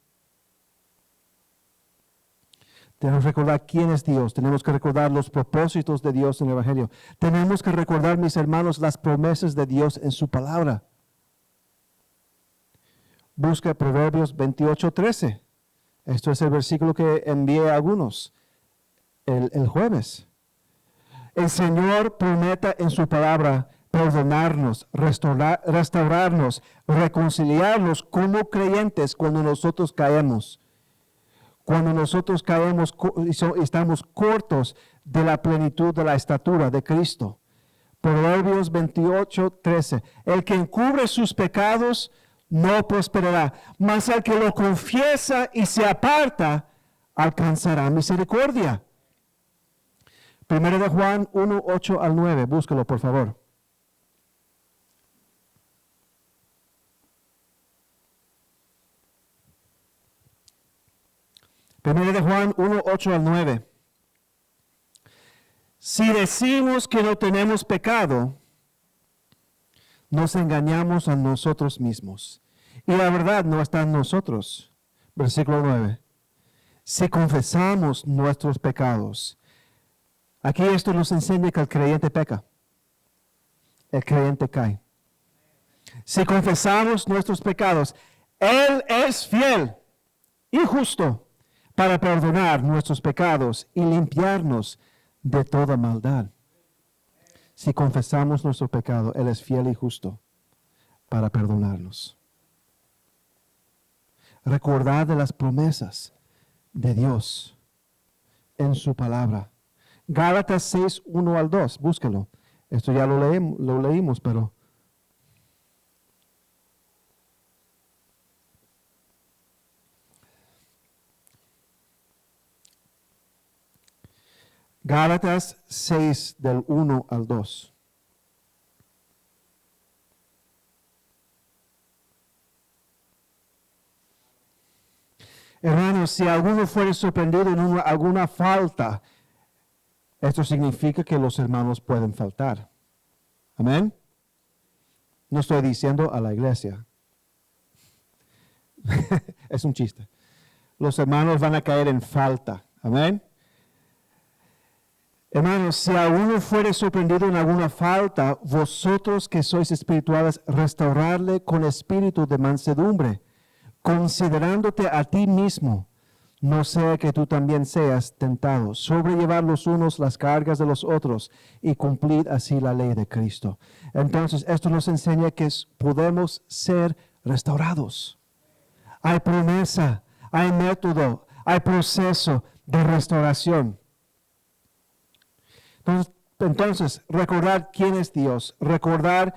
Tenemos que recordar quién es Dios. Tenemos que recordar los propósitos de Dios en el Evangelio. Tenemos que recordar, mis hermanos, las promesas de Dios en su palabra. Busca Proverbios 28:13. Esto es el versículo que envié a algunos el jueves. El Señor promete en su palabra perdonarnos, restaurarnos, reconciliarnos como creyentes cuando nosotros caemos. Cuando nosotros caemos y estamos cortos de la plenitud de la estatura de Cristo. Proverbios 28:13. El que encubre sus pecados no prosperará, mas el que lo confiesa y se aparta alcanzará misericordia. Primero de Juan 1:8-9, búscalo por favor. Primero de Juan 1:8-9. Si decimos que no tenemos pecado, nos engañamos a nosotros mismos. Y la verdad no está en nosotros. Versículo 9. Si confesamos nuestros pecados. Aquí esto nos enseña que el creyente peca. El creyente cae. Si confesamos nuestros pecados, Él es fiel y justo para perdonar nuestros pecados y limpiarnos de toda maldad. Si confesamos nuestro pecado, Él es fiel y justo para perdonarnos. Recordad de las promesas de Dios en su palabra. Gálatas 6:1-2, búsquelo. Esto ya lo leímos, pero Gálatas 6 del 1-2. Hermanos, si alguno fuere sorprendido en alguna falta, esto significa que los hermanos pueden faltar. Amén. No estoy diciendo a la iglesia. Es un chiste. Los hermanos van a caer en falta. Amén. Hermanos, si alguno fuere sorprendido en alguna falta, vosotros que sois espirituales, restaurarle con espíritu de mansedumbre, considerándote a ti mismo, no sea que tú también seas tentado, sobrellevar los unos las cargas de los otros y cumplir así la ley de Cristo. Entonces, esto nos enseña que podemos ser restaurados. Hay promesa, hay método, hay proceso de restauración. Entonces, recordar quién es Dios, recordar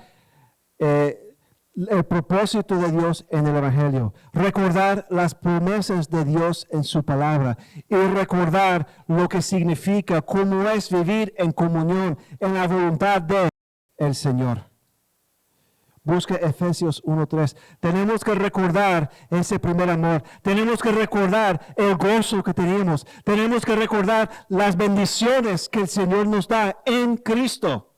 el propósito de Dios en el Evangelio, recordar las promesas de Dios en su palabra y recordar lo que significa, cómo es vivir en comunión, en la voluntad del Señor. Busca Efesios 1:3. Tenemos que recordar ese primer amor. Tenemos que recordar el gozo que tenemos. Tenemos que recordar las bendiciones que el Señor nos da en Cristo.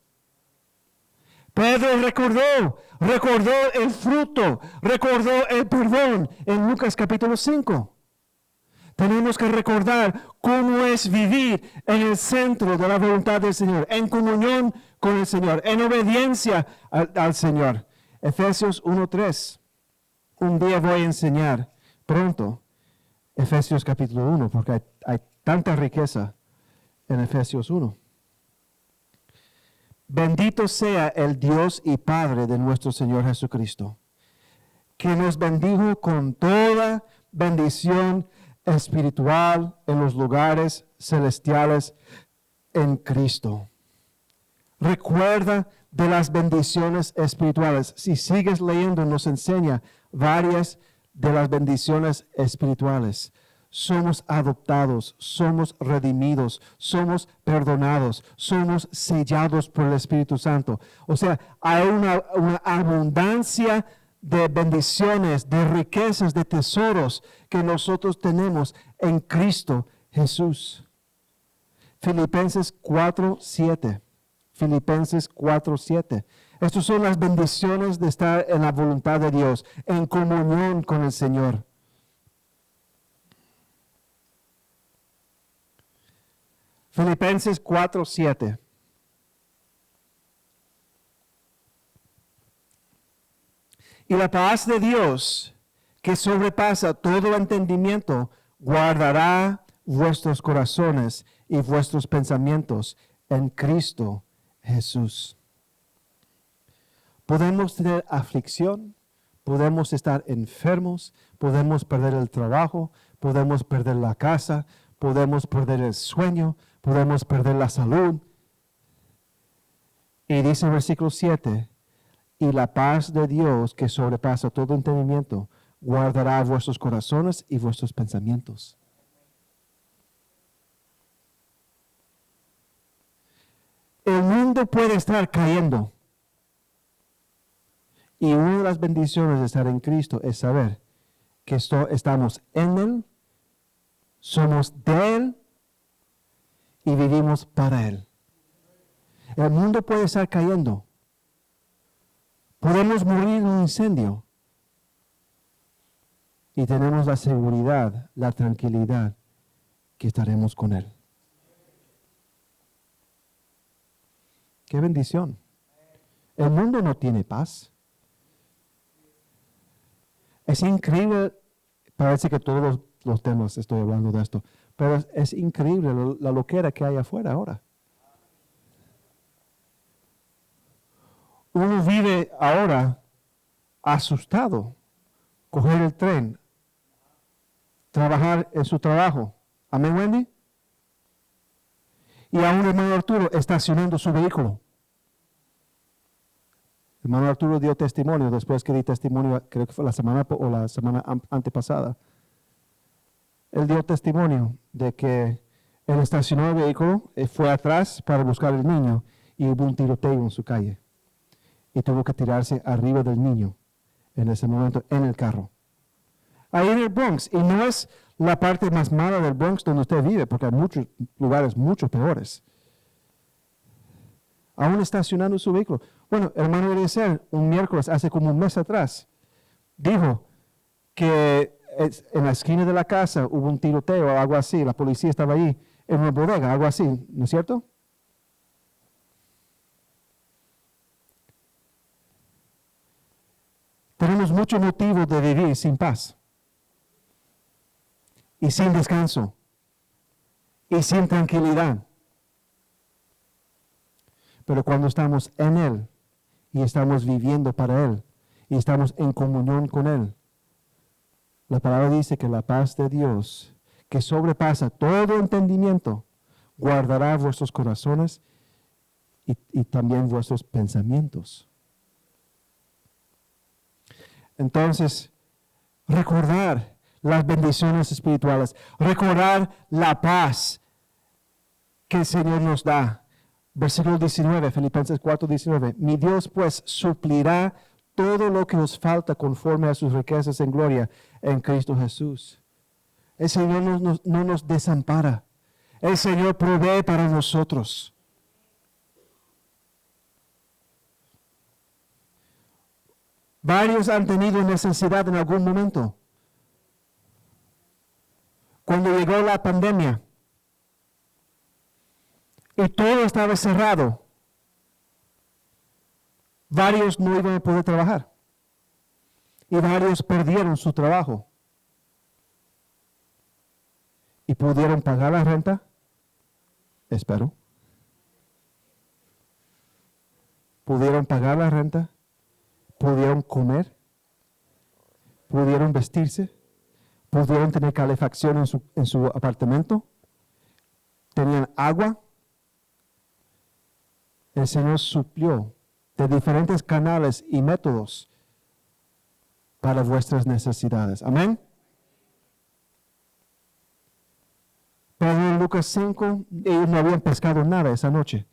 Pedro recordó el fruto, recordó el perdón en Lucas capítulo 5. Tenemos que recordar cómo es vivir en el centro de la voluntad del Señor, en comunión con el Señor, en obediencia al Señor. Efesios 1:3. Un día voy a enseñar pronto Efesios capítulo 1, porque hay tanta riqueza en Efesios 1. Bendito sea el Dios y Padre de nuestro Señor Jesucristo, que nos bendijo con toda bendición espiritual en los lugares celestiales en Cristo. Recuerda de las bendiciones espirituales. Si sigues leyendo, nos enseña varias de las bendiciones espirituales. Somos adoptados, somos redimidos, somos perdonados, somos sellados por el Espíritu Santo. O sea, hay una abundancia de bendiciones, de riquezas, de tesoros que nosotros tenemos en Cristo Jesús. Filipenses 4:7. Filipenses 4:7. Estas son las bendiciones de estar en la voluntad de Dios, en comunión con el Señor. Filipenses 4:7. Y la paz de Dios, que sobrepasa todo entendimiento, guardará vuestros corazones y vuestros pensamientos en Cristo Jesús. Podemos tener aflicción, podemos estar enfermos, podemos perder el trabajo, podemos perder la casa, podemos perder el sueño, podemos perder la salud. Y dice el versículo 7, y la paz de Dios que sobrepasa todo entendimiento, guardará vuestros corazones y vuestros pensamientos. El mundo puede estar cayendo. Y una de las bendiciones de estar en Cristo es saber que estamos en Él, somos de Él y vivimos para Él. El mundo puede estar cayendo. Podemos morir en un incendio. Y tenemos la seguridad, la tranquilidad que estaremos con Él. ¡Qué bendición! El mundo no tiene paz. Es increíble, parece que todos los temas estoy hablando de esto, pero es increíble la loquera que hay afuera ahora. Uno vive ahora asustado, coger el tren, trabajar en su trabajo. ¿Amén, Wendy? Y aún el hermano Arturo estacionando su vehículo. El hermano Arturo dio testimonio después que di testimonio, creo que fue la semana antepasada. Él dio testimonio de que él estacionó el vehículo, fue atrás para buscar al niño y hubo un tiroteo en su calle. Y tuvo que tirarse arriba del niño en ese momento en el carro. Ahí en el Bronx, y no es la parte más mala del Bronx donde usted vive, porque hay muchos lugares mucho peores. Aún estacionando su vehículo. Bueno, hermano Eliezer, un miércoles, hace como un mes atrás, dijo, que en la esquina de la casa hubo un tiroteo o algo así, la policía estaba ahí, en una bodega, algo así, ¿no es cierto? Tenemos mucho motivo de vivir sin paz y sin descanso y sin tranquilidad. Pero cuando estamos en Él y estamos viviendo para Él y estamos en comunión con Él, la palabra dice que la paz de Dios, que sobrepasa todo entendimiento, guardará vuestros corazones y también vuestros pensamientos. Entonces, recordar las bendiciones espirituales, recordar la paz que el Señor nos da. Versículo 19, Filipenses 4:19. Mi Dios pues suplirá todo lo que os falta conforme a sus riquezas en gloria en Cristo Jesús. El Señor no nos desampara. El Señor provee para nosotros. Varios han tenido necesidad en algún momento. Cuando llegó la pandemia y todo estaba cerrado, varios no iban a poder trabajar y varios perdieron su trabajo y pudieron pagar la renta, espero. Pudieron pagar la renta, pudieron comer, pudieron vestirse, pudieron tener calefacción en su apartamento, tenían agua. El Señor suplió de diferentes canales y métodos para vuestras necesidades. Amén. Pero en Lucas 5, ellos no habían pescado nada esa noche.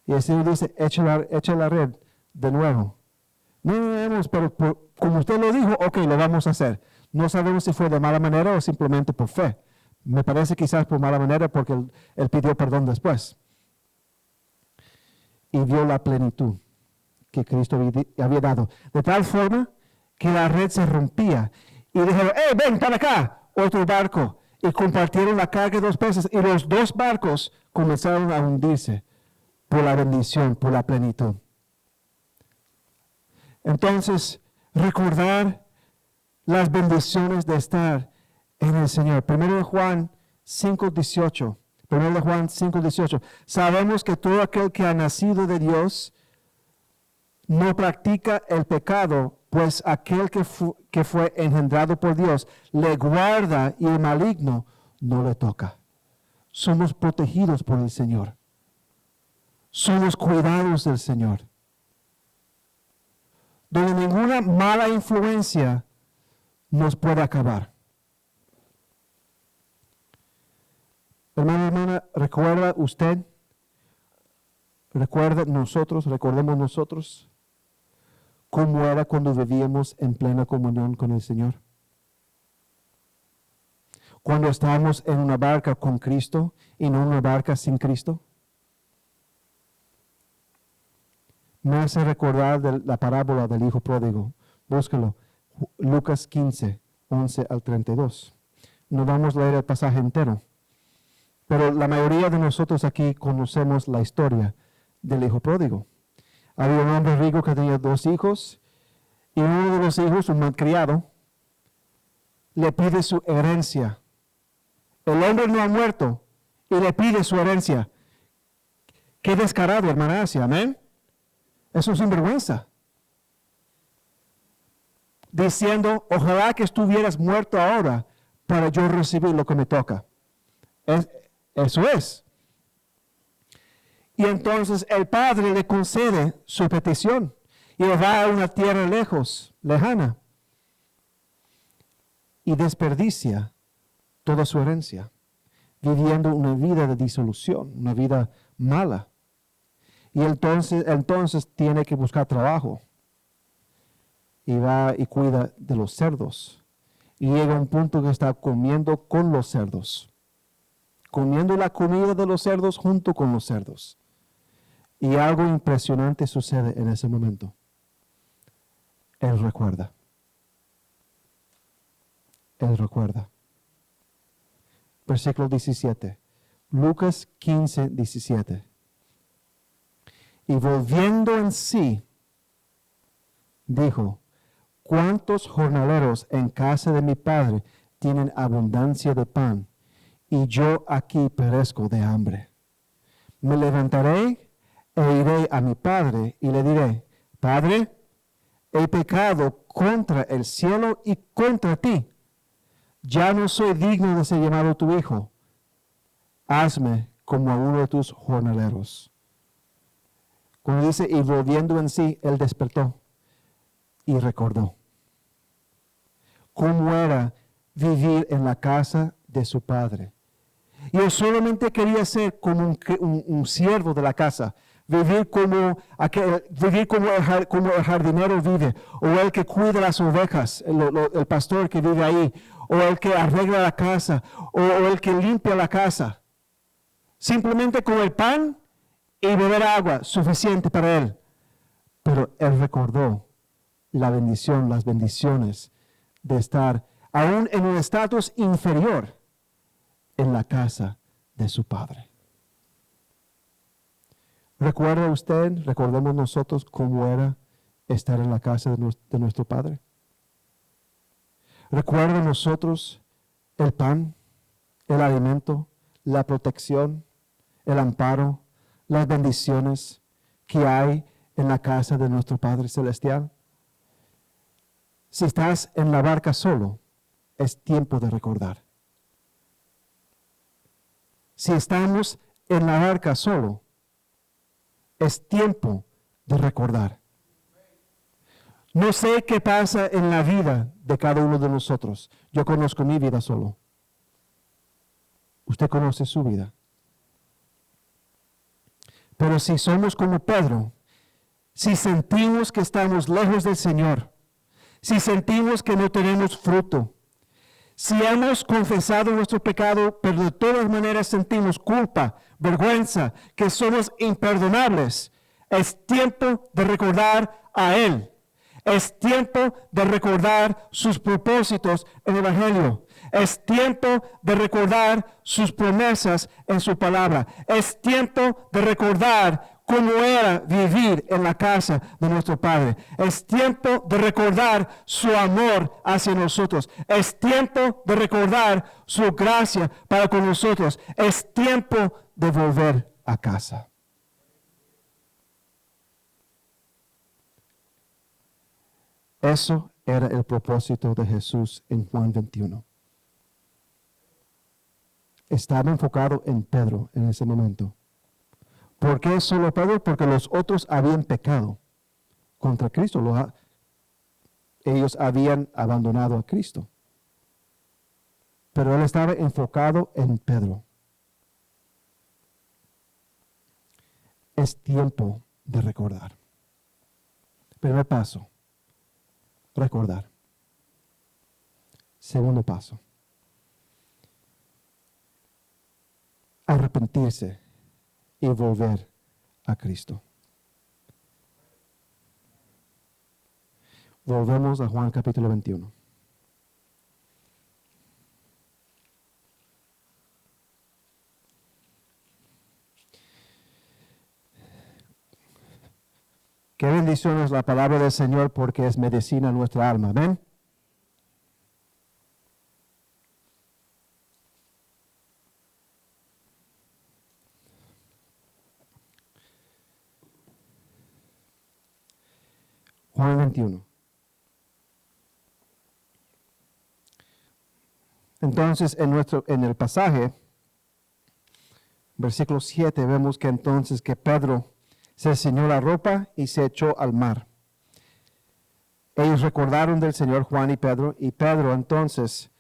Y el Señor dice, echa la red de nuevo. No, pero como usted lo dijo, ok, lo vamos a hacer. No sabemos si fue de mala manera o simplemente por fe. Me parece quizás por mala manera porque él pidió perdón después. Y vio la plenitud que Cristo había dado. De tal forma que la red se rompía. Y dijeron, ven para acá, otro barco. Y compartieron la carga 2 veces. Y los 2 barcos comenzaron a hundirse por la bendición, por la plenitud. Entonces, recordar las bendiciones de estar en el Señor. 1 Juan 5:18. 1 Juan 5:18. Sabemos que todo aquel que ha nacido de Dios no practica el pecado, pues aquel que fue engendrado por Dios le guarda y el maligno no le toca. Somos protegidos por el Señor. Somos cuidados del Señor. Donde ninguna mala influencia nos puede acabar. Hermano, hermana, ¿recuerda usted? Recordemos nosotros cómo era cuando vivíamos en plena comunión con el Señor. Cuando estábamos en una barca con Cristo y no una barca sin Cristo. Me hace recordar de la parábola del hijo pródigo. Búscalo. Lucas 15, 11 al 32. No vamos a leer el pasaje entero. Pero la mayoría de nosotros aquí conocemos la historia del hijo pródigo. Había un hombre rico que tenía 2 hijos y uno de los hijos, un malcriado, le pide su herencia. El hombre no ha muerto y le pide su herencia. Qué descarado, hermana Asia, amén. Eso es sinvergüenza. Diciendo, ojalá que estuvieras muerto ahora para yo recibir lo que me toca. Eso es. Y entonces el padre le concede su petición y va a una tierra lejana, y desperdicia toda su herencia, viviendo una vida de disolución, una vida mala. Y entonces tiene que buscar trabajo. Y va y cuida de los cerdos. Y llega a un punto que está comiendo con los cerdos. Comiendo la comida de los cerdos junto con los cerdos. Y algo impresionante sucede en ese momento. Él recuerda. Él recuerda. Versículo 17. Lucas 15, 17. Y volviendo en sí, dijo, ¿cuántos jornaleros en casa de mi padre tienen abundancia de pan? Y yo aquí perezco de hambre. Me levantaré e iré a mi padre y le diré, Padre, he pecado contra el cielo y contra ti. Ya no soy digno de ser llamado tu hijo. Hazme como a uno de tus jornaleros. Cuando dice, y volviendo en sí, él despertó y recordó cómo era vivir en la casa de su padre. Y él solamente quería ser como un siervo de la casa, vivir como el jardinero vive, o el que cuida las ovejas, el pastor que vive ahí, o el que arregla la casa, o el que limpia la casa. Simplemente con el pan y beber agua, suficiente para él. Pero él recordó la bendición, las bendiciones de estar aún en un estatus inferior en la casa de su padre. ¿Recuerda usted, recordemos nosotros cómo era estar en la casa de nuestro padre? ¿Recuerda nosotros el pan, el alimento, la protección, el amparo, las bendiciones que hay en la casa de nuestro Padre Celestial? Si estás en la barca solo, es tiempo de recordar. Si estamos en la barca solo, es tiempo de recordar. No sé qué pasa en la vida de cada uno de nosotros. Yo conozco mi vida solo. Usted conoce su vida. Pero si somos como Pedro, si sentimos que estamos lejos del Señor, si sentimos que no tenemos fruto, si hemos confesado nuestro pecado, pero de todas maneras sentimos culpa, vergüenza, que somos imperdonables, es tiempo de recordar a Él. Es tiempo de recordar sus propósitos en el Evangelio. Es tiempo de recordar sus promesas en su palabra. Es tiempo de recordar cómo era vivir en la casa de nuestro Padre. Es tiempo de recordar su amor hacia nosotros. Es tiempo de recordar su gracia para con nosotros. Es tiempo de volver a casa. Eso era el propósito de Jesús en Juan 21. Estaba enfocado en Pedro en ese momento. ¿Por qué solo Pedro? Porque los otros habían pecado contra Cristo. Ellos habían abandonado a Cristo. Pero él estaba enfocado en Pedro. Es tiempo de recordar. Primer paso, recordar. Segundo paso, arrepentirse y volver a Cristo. Volvemos a Juan capítulo 21. Qué bendición es la palabra del Señor porque es medicina a nuestra alma. ¿Ven? Juan 21. Entonces, en el pasaje, versículo 7, vemos que entonces que Pedro se ciñó la ropa y se echó al mar. Ellos recordaron del Señor Juan y Pedro entonces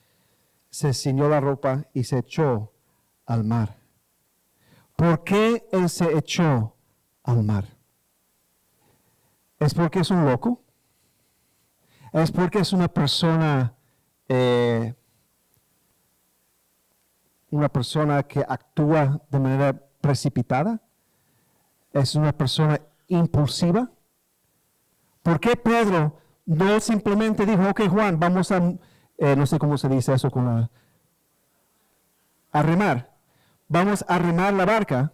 se ciñó la ropa y se echó al mar. ¿Por qué él se echó al mar? ¿Es porque es un loco? ¿Es porque es una persona que actúa de manera precipitada? ¿Es una persona impulsiva? ¿Por qué Pedro no simplemente dijo, ok Juan, vamos a no sé cómo se dice eso a remar. Vamos a remar la barca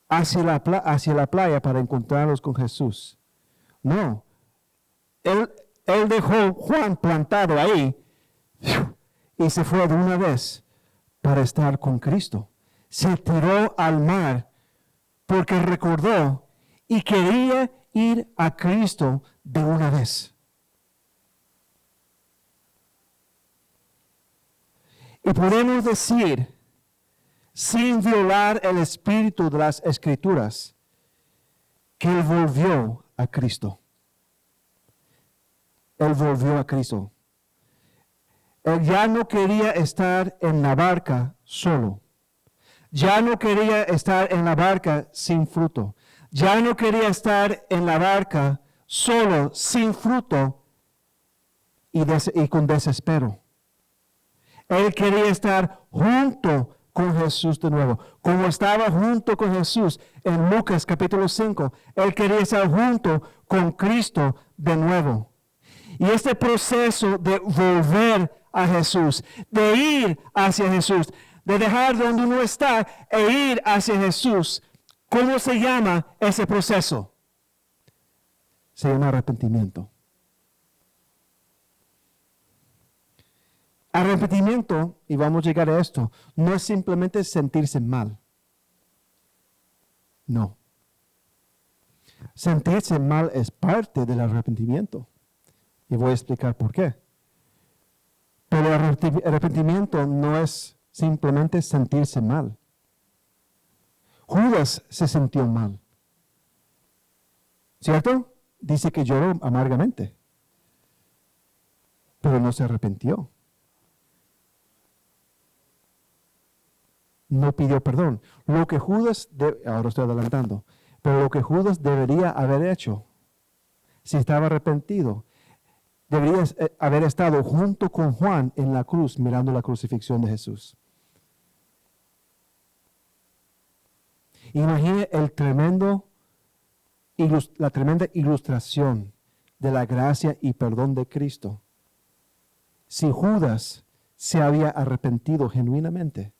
hacia la playa para encontrarnos con Jesús. No. Él dejó Juan plantado ahí y se fue de una vez para estar con Cristo. Se tiró al mar porque recordó y quería ir a Cristo de una vez. Y podemos decir, sin violar el espíritu de las Escrituras, que Él volvió a Cristo. Él volvió a Cristo. Él ya no quería estar en la barca solo. Ya no quería estar en la barca sin fruto. Ya no quería estar en la barca solo, sin fruto y con desespero. Él quería estar junto con Jesús de nuevo. Como estaba junto con Jesús en Lucas capítulo 5, Él quería estar junto con Cristo de nuevo. Y este proceso de volver a Jesús, de ir hacia Jesús, de dejar donde uno está e ir hacia Jesús, ¿cómo se llama ese proceso? Se llama arrepentimiento. Arrepentimiento, y vamos a llegar a esto, no es simplemente sentirse mal. No. Sentirse mal es parte del arrepentimiento. Y voy a explicar por qué. Pero el arrepentimiento no es simplemente sentirse mal. Judas se sintió mal. ¿Cierto? Dice que lloró amargamente. Pero no se arrepintió. No pidió perdón. Lo que Judas, ahora estoy adelantando, pero lo que Judas debería haber hecho, si estaba arrepentido, debería haber estado junto con Juan en la cruz mirando la crucifixión de Jesús. Imagine la tremenda ilustración de la gracia y perdón de Cristo. Si Judas se había arrepentido genuinamente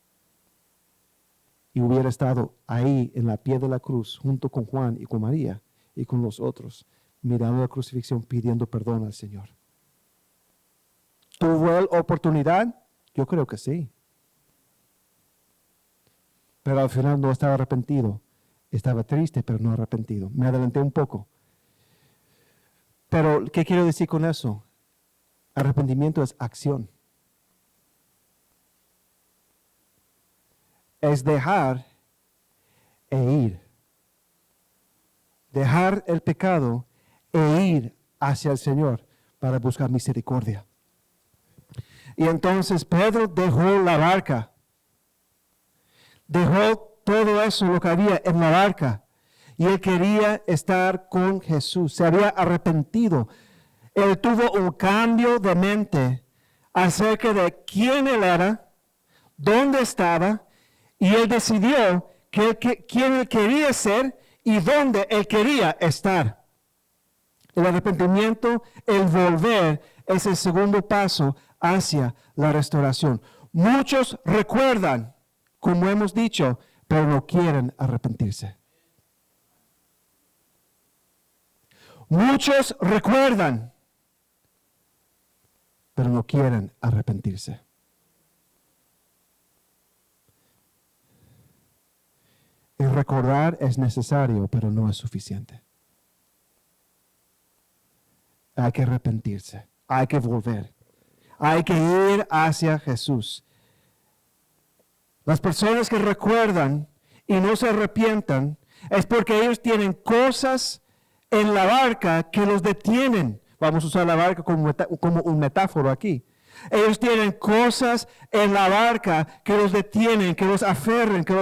y hubiera estado ahí en la pie de la cruz junto con Juan y con María y con los otros, mirando la crucifixión pidiendo perdón al Señor. ¿Tuvo él oportunidad? Yo creo que sí. Pero al final no estaba arrepentido. Estaba triste, pero no arrepentido. Me adelanté un poco. Pero, ¿qué quiero decir con eso? Arrepentimiento es acción. Es dejar e ir. Dejar el pecado e ir hacia el Señor para buscar misericordia. Y entonces Pedro dejó la barca. Dejó todo eso, lo que había en la barca. Y él quería estar con Jesús. Se había arrepentido. Él tuvo un cambio de mente acerca de quién él era, dónde estaba, y él decidió quién él quería ser y dónde él quería estar. El arrepentimiento, el volver, es el segundo paso hacia la restauración. Muchos recuerdan, como hemos dicho, pero no quieren arrepentirse. Muchos recuerdan, pero no quieren arrepentirse. El recordar es necesario, pero no es suficiente. Hay que arrepentirse, hay que volver, hay que ir hacia Jesús. Las personas que recuerdan y no se arrepientan es porque ellos tienen cosas en la barca que los detienen. Vamos a usar la barca como un metáforo aquí. Ellos tienen cosas en la barca que los detienen, que los aferren, que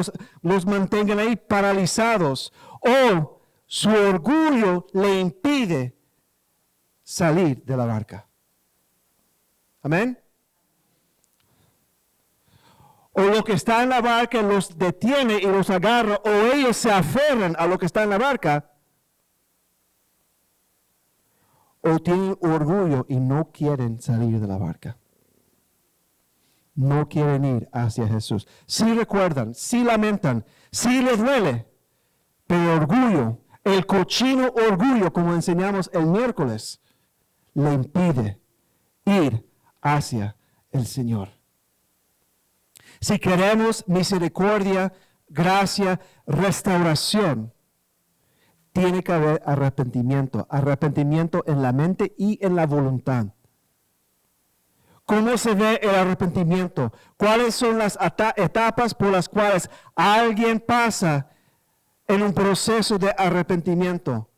los mantengan ahí paralizados. O su orgullo le impide salir de la barca. Amén. O lo que está en la barca los detiene y los agarra, o ellos se aferran a lo que está en la barca, o tienen orgullo y no quieren salir de la barca. no quieren ir hacia Jesús. Sí recuerdan, sí lamentan, sí les duele, pero orgullo, el cochino orgullo, como enseñamos el miércoles, le impide ir hacia el Señor. Si queremos misericordia, gracia, restauración, tiene que haber arrepentimiento en la mente y en la voluntad. ¿Cómo se ve el arrepentimiento? ¿Cuáles son las etapas por las cuales alguien pasa en un proceso de arrepentimiento?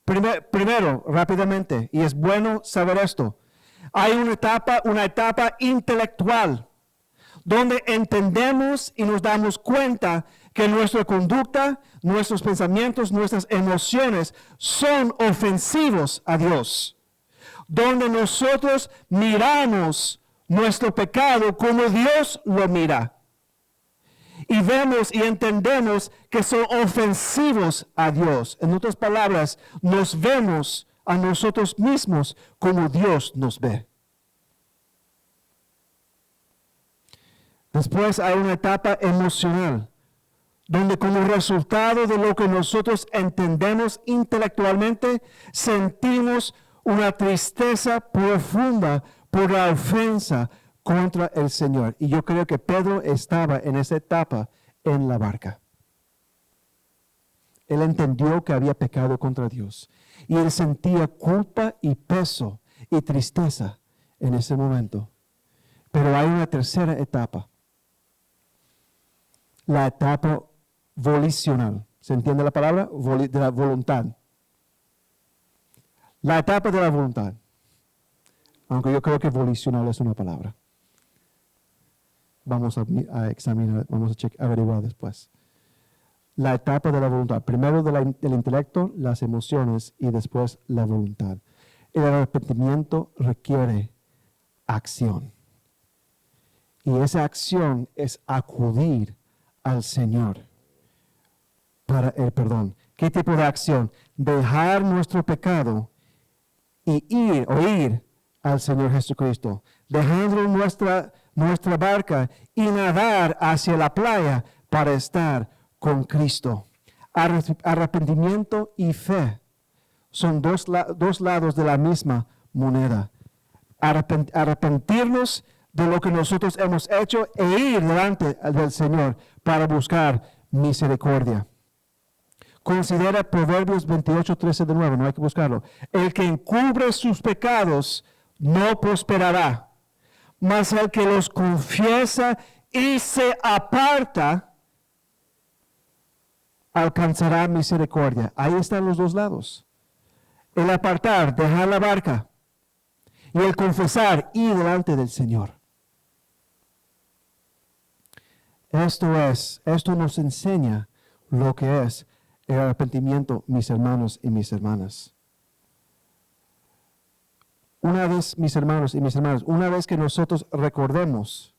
Primero, rápidamente, y es bueno saber esto, hay una etapa intelectual, donde entendemos y nos damos cuenta que nuestra conducta, nuestros pensamientos, nuestras emociones son ofensivos a Dios. Donde nosotros miramos nuestro pecado como Dios lo mira. Y vemos y entendemos que son ofensivos a Dios. En otras palabras, nos vemos a nosotros mismos como Dios nos ve. Después hay una etapa emocional, donde como resultado de lo que nosotros entendemos intelectualmente, sentimos una tristeza profunda por la ofensa contra el Señor. Y yo creo que Pedro estaba en esa etapa en la barca. Él entendió que había pecado contra Dios. Y él sentía culpa y peso y tristeza en ese momento. Pero hay una tercera etapa. La etapa volicional. ¿Se entiende la palabra? De la voluntad. La etapa de la voluntad. Aunque yo creo que volicional es una palabra. Vamos a examinar, vamos a averiguar después. La etapa de la voluntad. Primero del intelecto, las emociones y después la voluntad. El arrepentimiento requiere acción. Y esa acción es acudir al Señor para el perdón. ¿Qué tipo de acción? Dejar nuestro pecado y ir al Señor Jesucristo, dejando nuestra barca y nadar hacia la playa para estar con Cristo. Arrepentimiento y fe son dos lados de la misma moneda. Arrepentirnos de lo que nosotros hemos hecho e ir delante del Señor para buscar misericordia. Considera Proverbios 28:13 de nuevo, no hay que buscarlo. El que encubre sus pecados no prosperará, mas el que los confiesa y se aparta alcanzará misericordia. Ahí están los dos lados. El apartar, dejar la barca, y el confesar, ir delante del Señor. Esto nos enseña lo que es el arrepentimiento, mis hermanos y mis hermanas. Una vez, mis hermanos y mis hermanas, una vez que nosotros recordamos,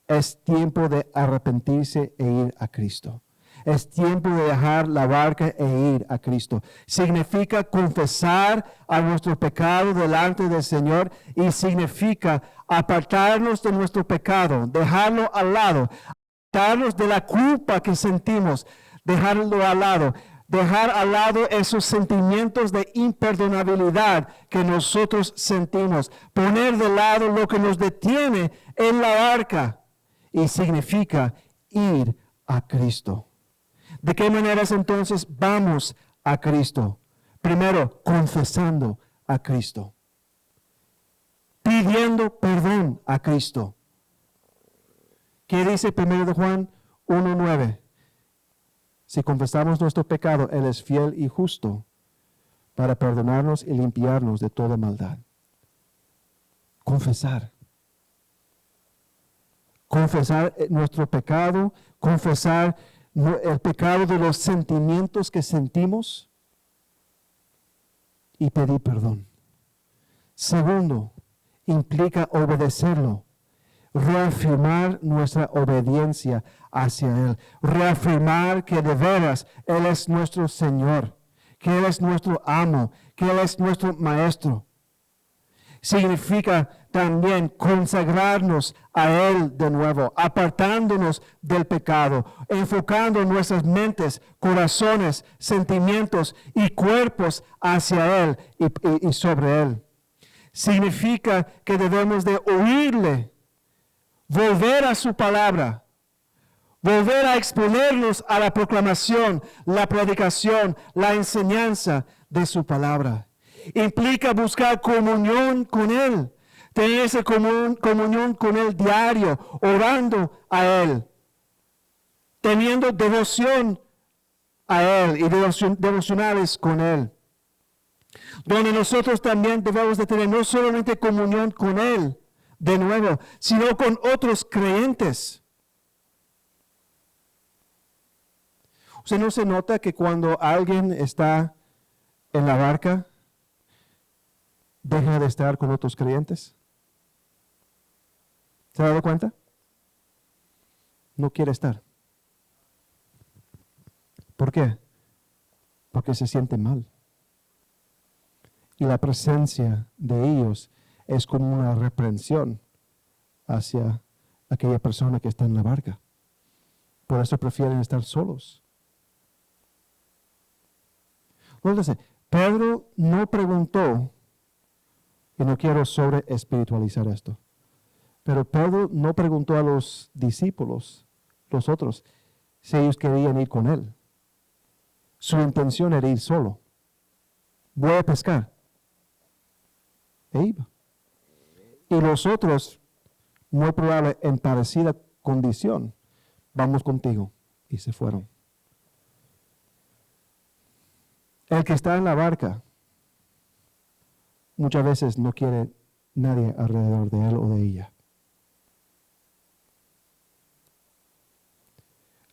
es tiempo de arrepentirse e ir a Cristo. Es tiempo de dejar la barca e ir a Cristo. Significa confesar a nuestro pecado delante del Señor y significa apartarnos de nuestro pecado, dejarlo al lado, apartarnos de la culpa que sentimos, dejarlo al lado, dejar al lado esos sentimientos de imperdonabilidad que nosotros sentimos, poner de lado lo que nos detiene en la barca y significa ir a Cristo. ¿De qué maneras entonces vamos a Cristo? Primero, confesando a Cristo. Pidiendo perdón a Cristo. ¿Qué dice 1 de Juan 1:9? Si confesamos nuestro pecado, Él es fiel y justo para perdonarnos y limpiarnos de toda maldad. Confesar. Confesar nuestro pecado, confesar el pecado de los sentimientos que sentimos y pedir perdón. Segundo, implica obedecerlo, reafirmar nuestra obediencia hacia Él, reafirmar que de veras Él es nuestro Señor, que Él es nuestro amo, que Él es nuestro Maestro, Significa también consagrarnos a Él de nuevo, apartándonos del pecado, enfocando nuestras mentes, corazones, sentimientos y cuerpos hacia Él y sobre Él. Significa que debemos de oírle, volver a su palabra, volver a exponernos a la proclamación, la predicación, la enseñanza de su palabra. Implica buscar comunión con Él, tener esa comunión con Él diario, orando a Él, teniendo devoción a Él y devocionales con Él. Donde nosotros también debemos de tener no solamente comunión con Él, de nuevo, sino con otros creyentes. ¿Usted no se nota que cuando alguien está en la barca, deja de estar con otros creyentes? ¿Se ha dado cuenta? No quiere estar. ¿Por qué? Porque se siente mal. Y la presencia de ellos es como una reprensión hacia aquella persona que está en la barca. Por eso prefieren estar solos. Entonces, Pedro no preguntó, y no quiero sobre espiritualizar esto, pero Pedro no preguntó a los discípulos, los otros, si ellos querían ir con él. Su intención era ir solo. Voy a pescar. E iba. Y los otros, muy probable, en parecida condición, vamos contigo. Y se fueron. El que está en la barca, muchas veces no quiere nadie alrededor de él o de ella.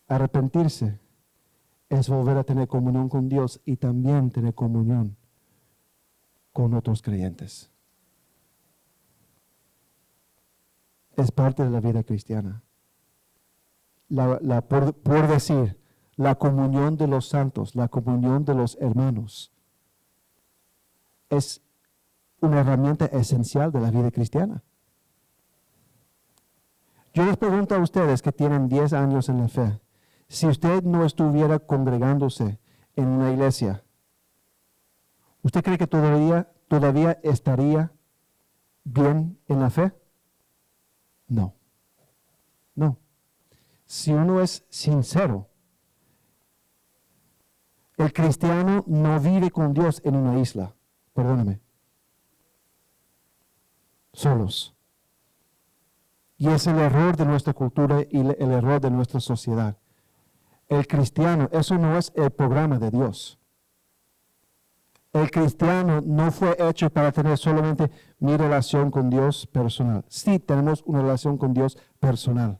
Arrepentirse es volver a tener comunión con Dios y también tener comunión con otros creyentes. Es parte de la vida cristiana. Por decir, la comunión de los santos, la comunión de los hermanos, es una herramienta esencial de la vida cristiana. Yo les pregunto a ustedes que tienen 10 años en la fe, si usted no estuviera congregándose en una iglesia, ¿usted cree que todavía estaría bien en la fe? No. No. Si uno es sincero, el cristiano no vive con Dios en una isla. Perdóname. Solos. Y es el error de nuestra cultura y el error de nuestra sociedad. El cristiano, eso no es el programa de Dios. El cristiano no fue hecho para tener solamente mi relación con Dios personal. Sí, tenemos una relación con Dios personal.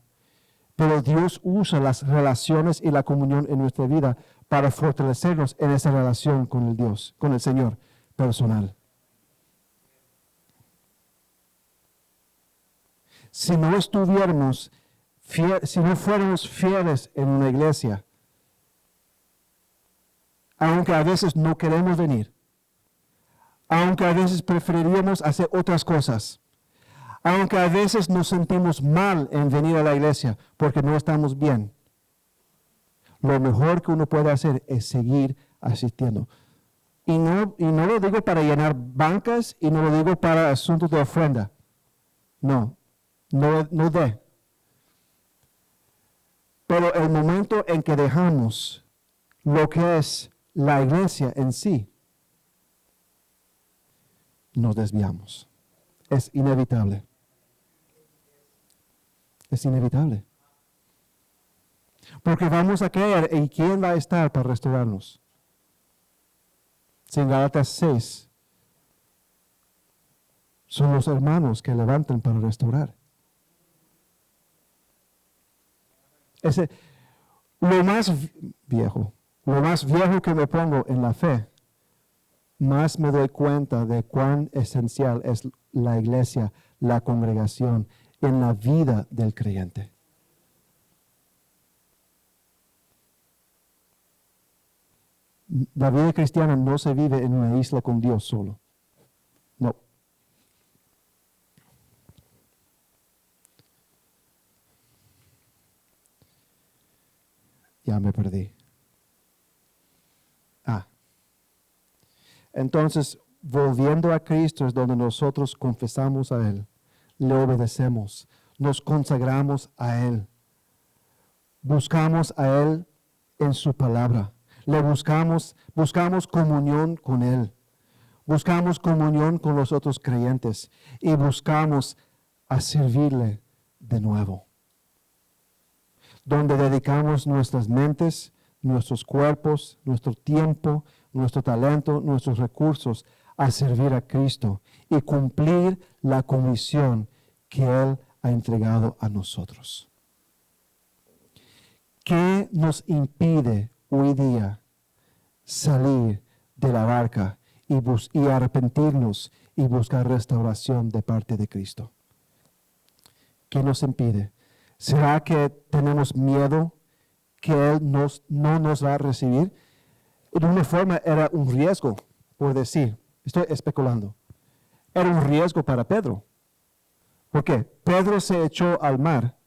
Pero Dios usa las relaciones y la comunión en nuestra vida para fortalecernos en esa relación con el Dios, con el Señor personal. Si no estuviéramos si no fuéramos fieles en una iglesia, aunque a veces no queremos venir, aunque a veces preferiríamos hacer otras cosas, aunque a veces nos sentimos mal en venir a la iglesia porque no estamos bien, lo mejor que uno puede hacer es seguir asistiendo. Y no lo digo para llenar bancas y no lo digo para asuntos de ofrenda. No de. Pero el momento en que dejamos lo que es la iglesia en sí, nos desviamos. Es inevitable. Es inevitable. Porque vamos a caer, ¿y quién va a estar para restaurarnos? Si en Gálatas 6 son los hermanos que levantan para restaurar. Lo más viejo que me pongo en la fe, más me doy cuenta de cuán esencial es la iglesia, la congregación en la vida del creyente. La vida cristiana no se vive en una isla con Dios solo. No. ya me perdí. Entonces, volviendo a Cristo es donde nosotros confesamos a Él, le obedecemos, nos consagramos a Él, buscamos a Él en su palabra, le buscamos comunión con Él, buscamos comunión con los otros creyentes y buscamos a servirle de nuevo, donde dedicamos nuestras mentes, nuestros cuerpos, nuestro tiempo, nuestro talento, nuestros recursos a servir a Cristo y cumplir la comisión que Él ha entregado a nosotros. ¿Qué nos impide hoy día salir de la barca y arrepentirnos y buscar restauración de parte de Cristo? ¿Qué nos impide? ¿Será que tenemos miedo que Él no nos va a recibir? De una forma era un riesgo, por decir, estoy especulando, era un riesgo para Pedro. ¿Por qué? Pedro se echó al mar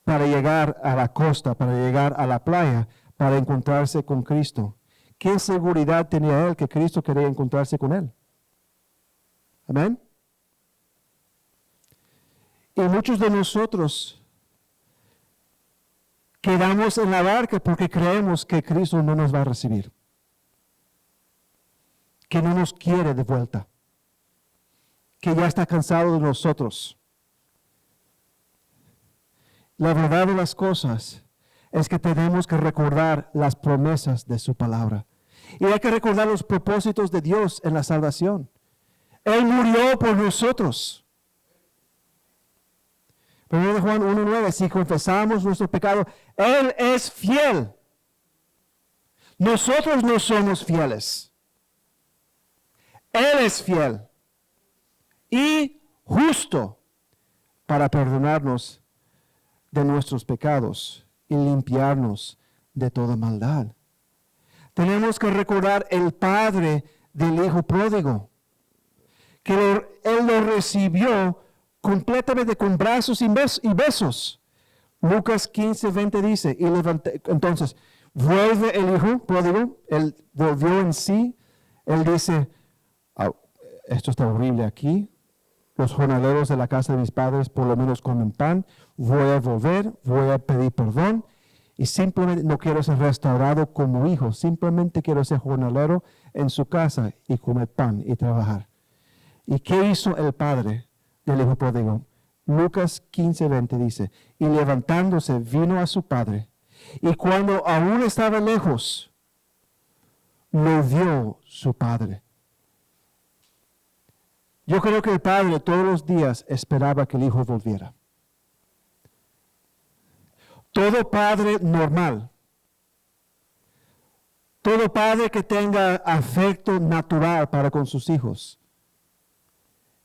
para llegar a la costa, para llegar a la playa, para encontrarse con Cristo. ¿Qué seguridad tenía él que Cristo quería encontrarse con él? Amén. Y muchos de nosotros quedamos en la barca porque creemos que Cristo no nos va a recibir, que no nos quiere de vuelta, que ya está cansado de nosotros. La verdad de las cosas es que tenemos que recordar las promesas de su palabra. Y hay que recordar los propósitos de Dios en la salvación. Él murió por nosotros. 1 Juan 1:9, si confesamos nuestro pecado, Él es fiel. Nosotros no somos fieles. Él es fiel y justo para perdonarnos de nuestros pecados y limpiarnos de toda maldad. Tenemos que recordar el padre del hijo pródigo, que él lo recibió completamente con brazos y besos. Lucas 15:20 dice, entonces vuelve el hijo pródigo, él volvió en sí, él dice, esto está horrible aquí, los jornaleros de la casa de mis padres por lo menos comen pan, voy a volver, voy a pedir perdón y simplemente no quiero ser restaurado como hijo, simplemente quiero ser jornalero en su casa y comer pan y trabajar. ¿Y qué hizo el padre del hijo pródigo? Lucas 15:20 dice, y levantándose vino a su padre, y cuando aún estaba lejos, lo vio su padre. Yo creo que el padre todos los días esperaba que el hijo volviera. Todo padre normal, todo padre que tenga afecto natural para con sus hijos,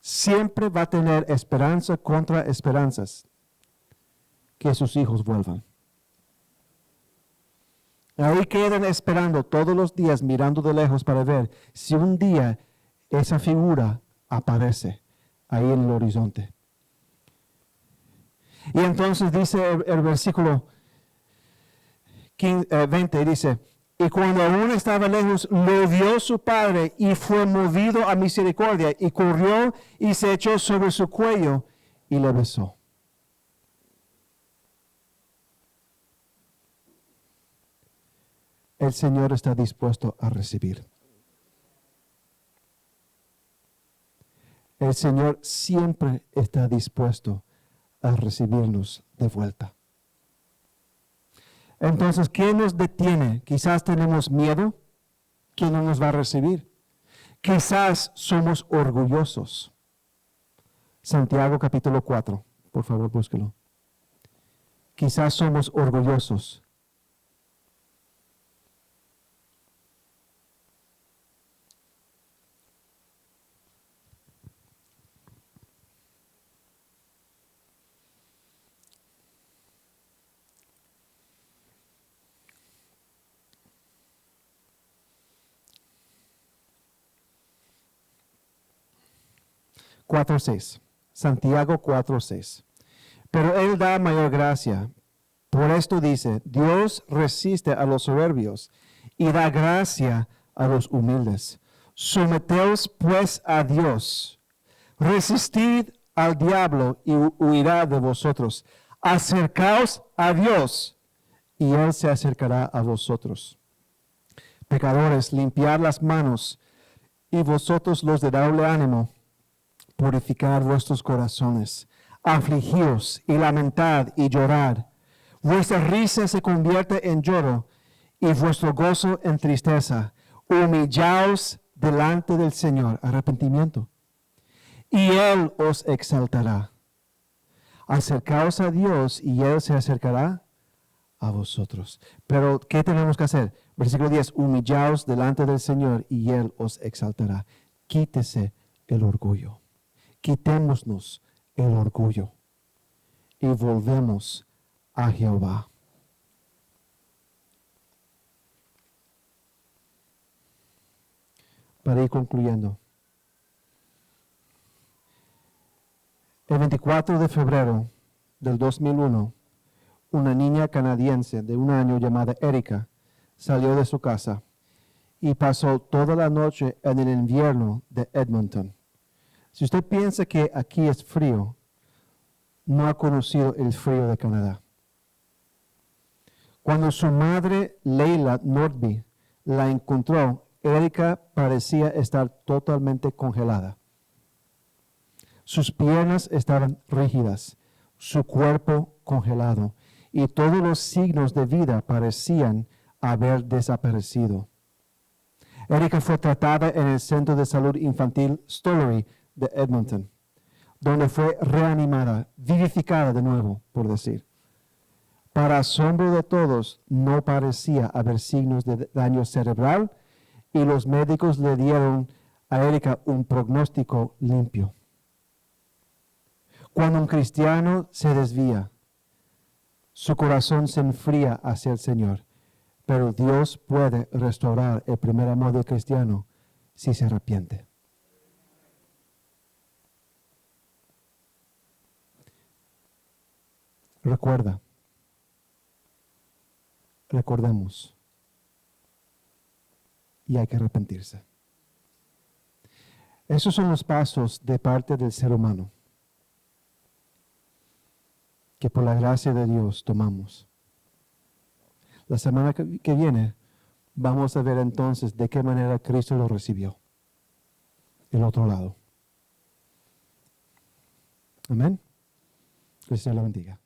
siempre va a tener esperanza contra esperanzas que sus hijos vuelvan. Ahí quedan esperando todos los días, mirando de lejos para ver si un día esa figura aparece ahí en el horizonte. Y entonces dice el versículo 20, dice, y cuando aún estaba lejos, lo vio su padre y fue movido a misericordia y corrió y se echó sobre su cuello y le besó. El Señor está dispuesto a recibir. El Señor siempre está dispuesto a recibirnos de vuelta. Entonces, ¿qué nos detiene? Quizás tenemos miedo que no nos va a recibir. Quizás somos orgullosos. Santiago capítulo 4, por favor, búsquelo. Quizás somos orgullosos. Santiago 4:6. Pero Él da mayor gracia, Por esto dice, Dios resiste a los soberbios y da gracia a los humildes. Someteos pues a Dios. Resistid al diablo y huirá de vosotros. Acercaos a Dios y Él se acercará a vosotros. Pecadores, limpiad las manos, y vosotros los de doble ánimo, purificad vuestros corazones. Afligíos y lamentad y llorad. Vuestra risa se convierte en lloro y vuestro gozo en tristeza. Humillaos delante del Señor, arrepentimiento, y Él os exaltará. Acercaos a Dios y Él se acercará a vosotros. Pero, ¿qué tenemos que hacer? Versículo 10, humillaos delante del Señor y Él os exaltará. Quítese el orgullo. Quitémonos el orgullo y volvemos a Jehová. Para ir concluyendo. El 24 de febrero del 2001, una niña canadiense de 1 año llamada Erika salió de su casa y pasó toda la noche en el invierno de Edmonton. Si usted piensa que aquí es frío, no ha conocido el frío de Canadá. Cuando su madre, Leila Nordby, la encontró, Erika parecía estar totalmente congelada. Sus piernas estaban rígidas, su cuerpo congelado, y todos los signos de vida parecían haber desaparecido. Erika fue tratada en el Centro de Salud Infantil Stollery de Edmonton, donde fue reanimada, vivificada de nuevo, por decir. Para asombro de todos, no parecía haber signos de daño cerebral y los médicos le dieron a Erika un pronóstico limpio. Cuando un cristiano se desvía, su corazón se enfría hacia el Señor, pero Dios puede restaurar el primer amor del cristiano si se arrepiente. Recordemos, y hay que arrepentirse. Esos son los pasos de parte del ser humano que por la gracia de Dios tomamos. La semana que viene vamos a ver entonces de qué manera Cristo lo recibió. El otro lado. Amén. Que el Señor la bendiga.